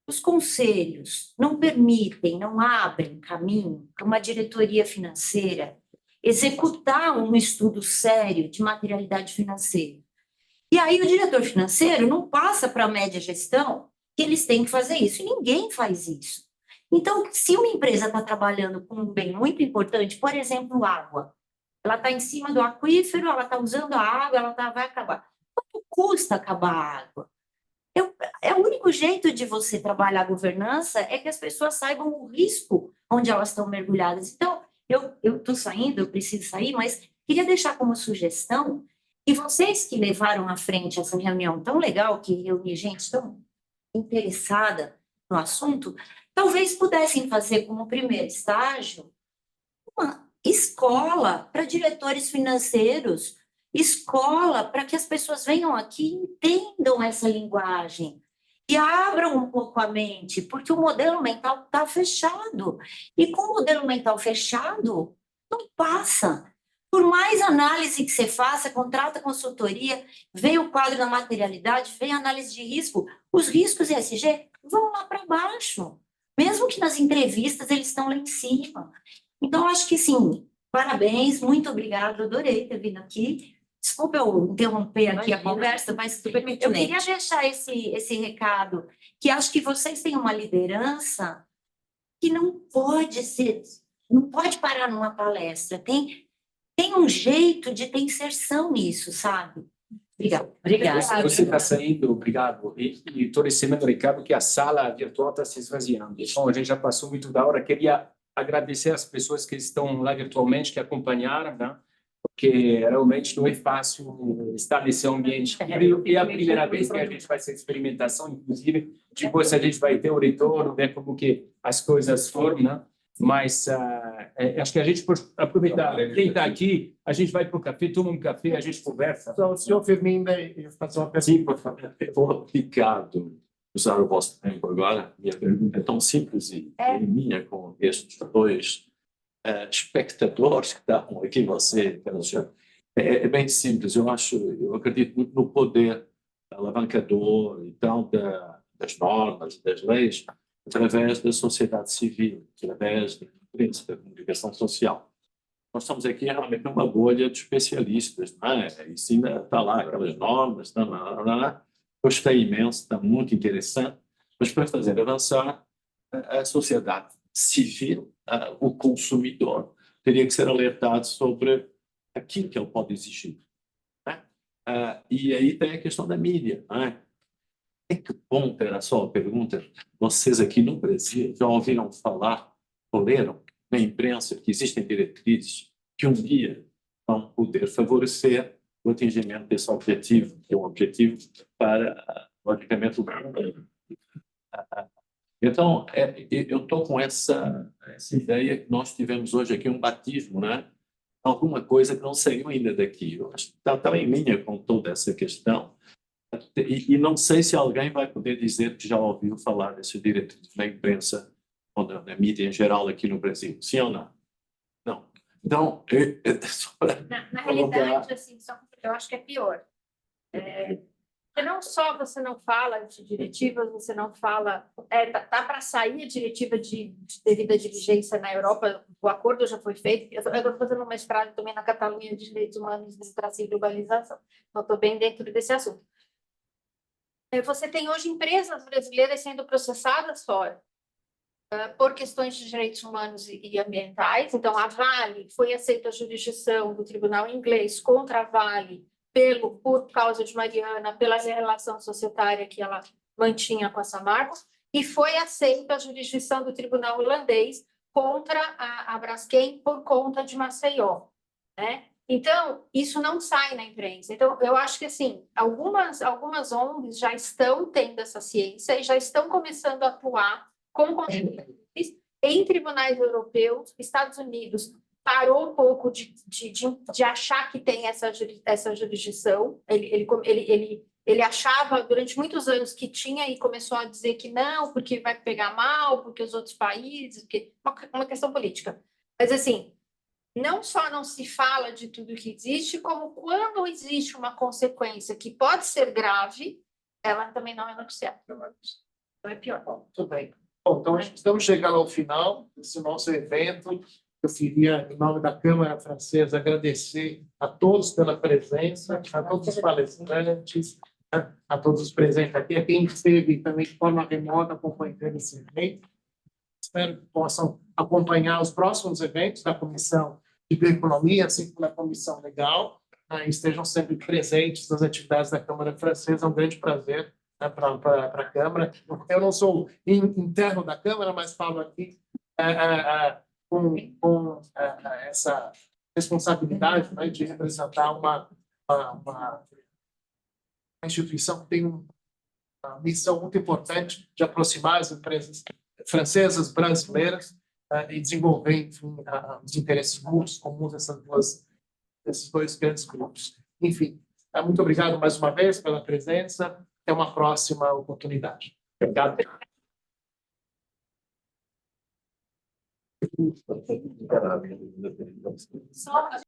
Os conselhos não permitem, não abrem caminho para uma diretoria financeira executar um estudo sério de materialidade financeira. E aí o diretor financeiro não passa para a média gestão que eles têm que fazer isso, e ninguém faz isso. Então, se uma empresa está trabalhando com um bem muito importante, por exemplo, água, ela está em cima do aquífero, ela está usando a água, vai acabar. Quanto custa acabar a água? O único jeito de você trabalhar a governança é que as pessoas saibam o risco onde elas estão mergulhadas. Então, eu estou saindo, eu preciso sair, mas queria deixar como sugestão. E vocês que levaram à frente essa reunião tão legal, que reuniu gente tão interessada no assunto, talvez pudessem fazer como primeiro estágio uma escola para diretores financeiros, escola para que as pessoas venham aqui e entendam essa linguagem e abram um pouco a mente, porque o modelo mental está fechado. E com o modelo mental fechado, não passa. Por mais análise que você faça, contrata consultoria, vê o quadro da materialidade, vê a análise de risco, os riscos ESG vão lá para baixo. Mesmo que nas entrevistas eles estão lá em cima. Então, acho que sim, parabéns, muito obrigada, adorei ter vindo aqui. Desculpa eu interromper aqui a conversa, mas eu queria deixar esse recado, que acho que vocês têm uma liderança que não pode parar numa palestra, tem um jeito de ter inserção nisso, sabe? Obrigada. Você está saindo, obrigado. E estou recebendo o recado que a sala virtual está se esvaziando. Então, a gente já passou muito da hora. Queria agradecer às pessoas que estão lá virtualmente, que acompanharam, né? Porque realmente não é fácil estar nesse ambiente. E é a primeira vez que a gente vai fazer experimentação, inclusive. Depois a gente vai ter o retorno, ver como que as coisas foram, né? Mas acho que a gente pode aproveitar, quem está aqui, a gente vai para o café, toma um café, a gente conversa. Então, o senhor Firmino ia fazer uma pergunta. Sim, por favor. Obrigado por usar o vosso tempo agora. Minha pergunta é tão simples e minha com estes dois espectadores que estão aqui, você, é bem simples. Eu acredito muito no poder alavancador, então, das normas, das leis, através da sociedade civil, através da imprensa, da comunicação social. nós estamos aqui realmente numa bolha de especialistas, não é? Isso ainda está lá, aquelas normas, gostei imenso, está muito interessante, mas para fazer avançar a sociedade civil, o consumidor, teria que ser alertado sobre aquilo que ele pode exigir. Né? E aí tem a questão da mídia. Não é? Em que ponto, era só a pergunta, vocês aqui no Brasil já ouviram falar, ou leram na imprensa que existem diretrizes que um dia vão poder favorecer o atingimento desse objetivo, que é um objetivo para, logicamente, o mundo. Então, eu estou com essa ideia que nós tivemos hoje aqui um batismo, né? Alguma coisa que não saiu ainda daqui. Eu acho que está em linha com toda essa questão. E não sei se alguém vai poder dizer que já ouviu falar desse diretrizes na imprensa ou na mídia em geral aqui no Brasil. Sim ou não? Não. Então, na realidade, assim, eu acho que é pior. Não só você não fala de diretivas, você não fala... Tá para sair a diretiva de devida diligência na Europa, o acordo já foi feito. Eu estou fazendo um mestrado também na Catalunha de Direitos Humanos, Democracia e Globalização, então estou bem dentro desse assunto. Você tem hoje empresas brasileiras sendo processadas fora por questões de direitos humanos e ambientais. Então, a Vale foi aceita a jurisdição do tribunal inglês contra a Vale por causa de Mariana, pela relação societária que ela mantinha com a Samarco, e foi aceita a jurisdição do tribunal holandês contra a Braskem por conta de Maceió, né? Então, isso não sai na imprensa. Então, eu acho que, assim, algumas ONGs já estão tendo essa ciência e já estão começando a atuar com em tribunais europeus. Estados Unidos parou um pouco de achar que tem essa jurisdição. Ele achava durante muitos anos que tinha e começou a dizer que não, porque vai pegar mal, porque os outros países, porque uma questão política. Mas, assim, não só não se fala de tudo que existe, como quando existe uma consequência que pode ser grave, ela também não é noticiada. Então é pior. Bom, tudo bem. Bom, então estamos chegando ao final desse nosso evento. Eu queria, em nome da Câmara Francesa, agradecer a todos pela presença, a todos os palestrantes, a todos os presentes aqui, a quem esteve também de forma remota acompanhando esse evento. Espero que possam acompanhar os próximos eventos da Comissão de Bioeconomia, assim como da Comissão Legal, e estejam sempre presentes nas atividades da Câmara Francesa. É um grande prazer para a Câmara. Eu não sou interno da Câmara, mas falo aqui com essa responsabilidade, né, de representar uma instituição que tem uma missão muito importante de aproximar as empresas francesas, brasileiras, e desenvolver, enfim, os interesses comuns desses dois grandes grupos. Enfim, muito obrigado mais uma vez pela presença. Até uma próxima oportunidade. Obrigado. Caralho. Só